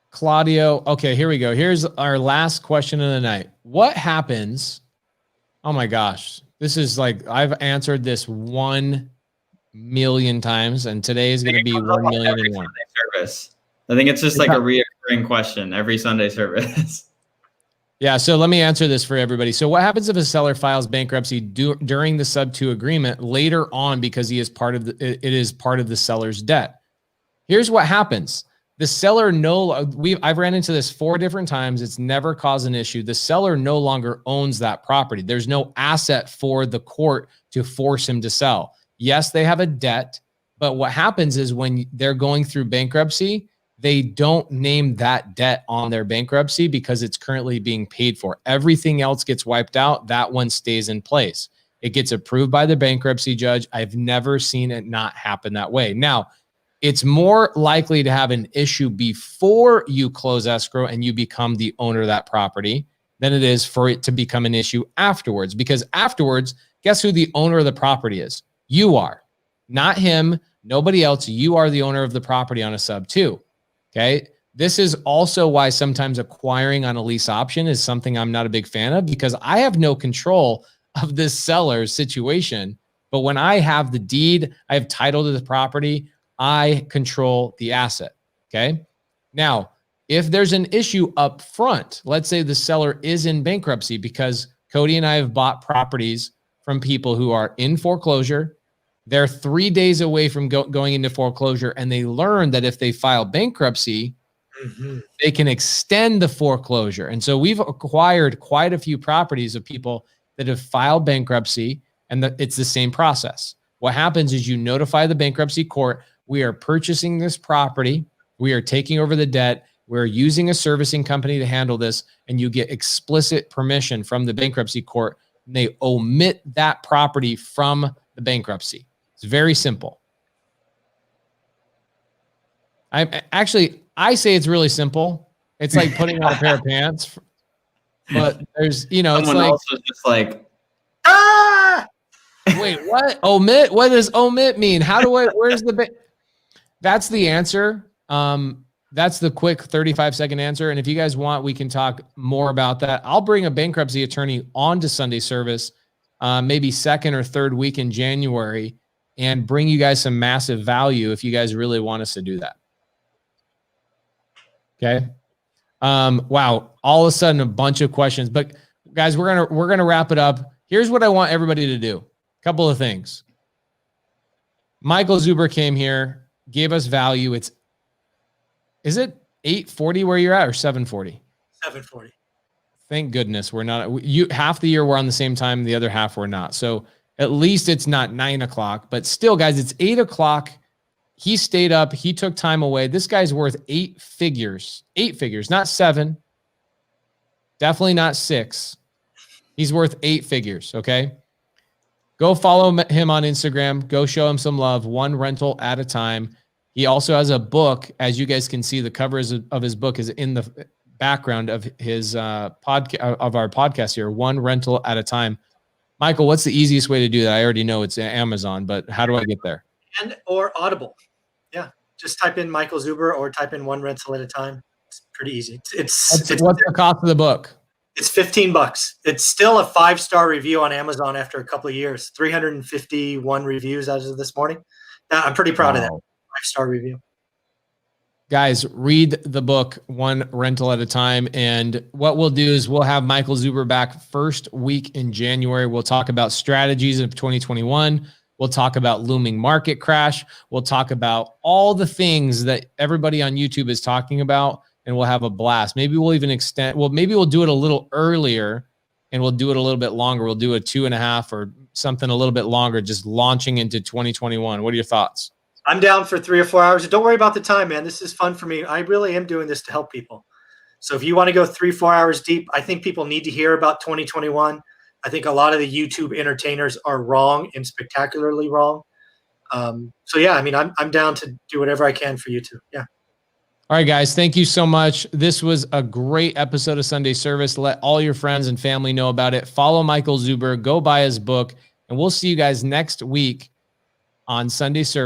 Claudio, okay, here we go. Here's our last question of the night. What happens? Oh my gosh. This is like, I've answered this 1 million times, and today is going to be 1,000,001. service? I think it's just like a reoccurring question every Sunday service. Yeah, so let me answer this for everybody. So what happens if a seller files bankruptcy during the sub-2 agreement later on because he is it is part of the seller's debt? Here's what happens. The seller I've ran into this 4 different times. It's never caused an issue. The seller no longer owns that property. There's no asset for the court to force him to sell. Yes, they have a debt, but what happens is when they're going through bankruptcy, they don't name that debt on their bankruptcy because it's currently being paid for. Everything else gets wiped out. That one stays in place. It gets approved by the bankruptcy judge. I've never seen it not happen that way. Now, it's more likely to have an issue before you close escrow and you become the owner of that property than it is for it to become an issue afterwards. Because afterwards, guess who the owner of the property is? You are. Not him, nobody else. You are the owner of the property on a sub-2. Okay. This is also why sometimes acquiring on a lease option is something I'm not a big fan of, because I have no control of this seller's situation. But when I have the deed, I have title to the property, I control the asset. Okay. Now, if there's an issue up front, let's say the seller is in bankruptcy, because Cody and I have bought properties from people who are in foreclosure. They're 3 days away from going into foreclosure, and they learn that if they file bankruptcy, they can extend the foreclosure. And so we've acquired quite a few properties of people that have filed bankruptcy, and it's the same process. What happens is you notify the bankruptcy court, we are purchasing this property, we are taking over the debt, we're using a servicing company to handle this, and you get explicit permission from the bankruptcy court, and they omit that property from the bankruptcy. It's very simple. I say it's really simple. It's like putting on a pair of pants, but there's, Someone it's like, else was just like, wait, what? Omit? What does omit mean? Where's that's the answer. That's the quick 35-second answer. And if you guys want, we can talk more about that. I'll bring a bankruptcy attorney on to Sunday service, maybe second or third week in January, and bring you guys some massive value if you guys really want us to do that. Okay. Wow. All of a sudden, a bunch of questions, but guys, we're going to wrap it up. Here's what I want everybody to do. A couple of things. MICHAEL ZUBER came here, gave us value. Is it 840 where you're at, or 740? 740. Thank goodness we're not. Half the year we're on the same time, the other half we're not. So at least it's not 9 o'clock, but still, guys, it's 8 o'clock. He stayed up. He took time away. This guy's worth 8 figures. 8 figures, not 7. Definitely not 6. He's worth 8 figures. Okay. Go follow him on Instagram. Go show him some love. One rental at a time. He also has a book. As you guys can see, the covers of his book is in the background of his podcast, of our podcast here. One rental at a time. Michael, what's the easiest way to do that? I already know it's Amazon, but how do I get there? Or Audible. Yeah. Just type in MICHAEL ZUBER or type in one rental at a time. It's pretty easy. What's the cost of the book? It's $15. It's still a 5-star review on Amazon after a couple of years. 351 reviews as of this morning. Now, I'm pretty proud of that 5-star review. Guys, read the book One Rental at a Time. And what we'll do is we'll have MICHAEL ZUBER back first week in January. We'll talk about strategies of 2021. We'll talk about looming market crash. We'll talk about all the things that everybody on YouTube is talking about, and we'll have a blast. Maybe we'll even maybe we'll do it a little earlier, and we'll do it a little bit longer. We'll do a 2.5 or something a little bit longer, just launching into 2021. What are your thoughts? I'm down for 3 or 4 hours. Don't worry about the time, man. This is fun for me. I really am doing this to help people. So if you want to go 3-4 hours deep, I think people need to hear about 2021. I think a lot of the YouTube entertainers are wrong and spectacularly wrong. So yeah, I mean, I'm down to do whatever I can for you too. Yeah. All right, guys. Thank you so much. This was a great episode of Sunday Service. Let all your friends and family know about it. Follow MICHAEL ZUBER. Go buy his book, and we'll see you guys next week on Sunday Service.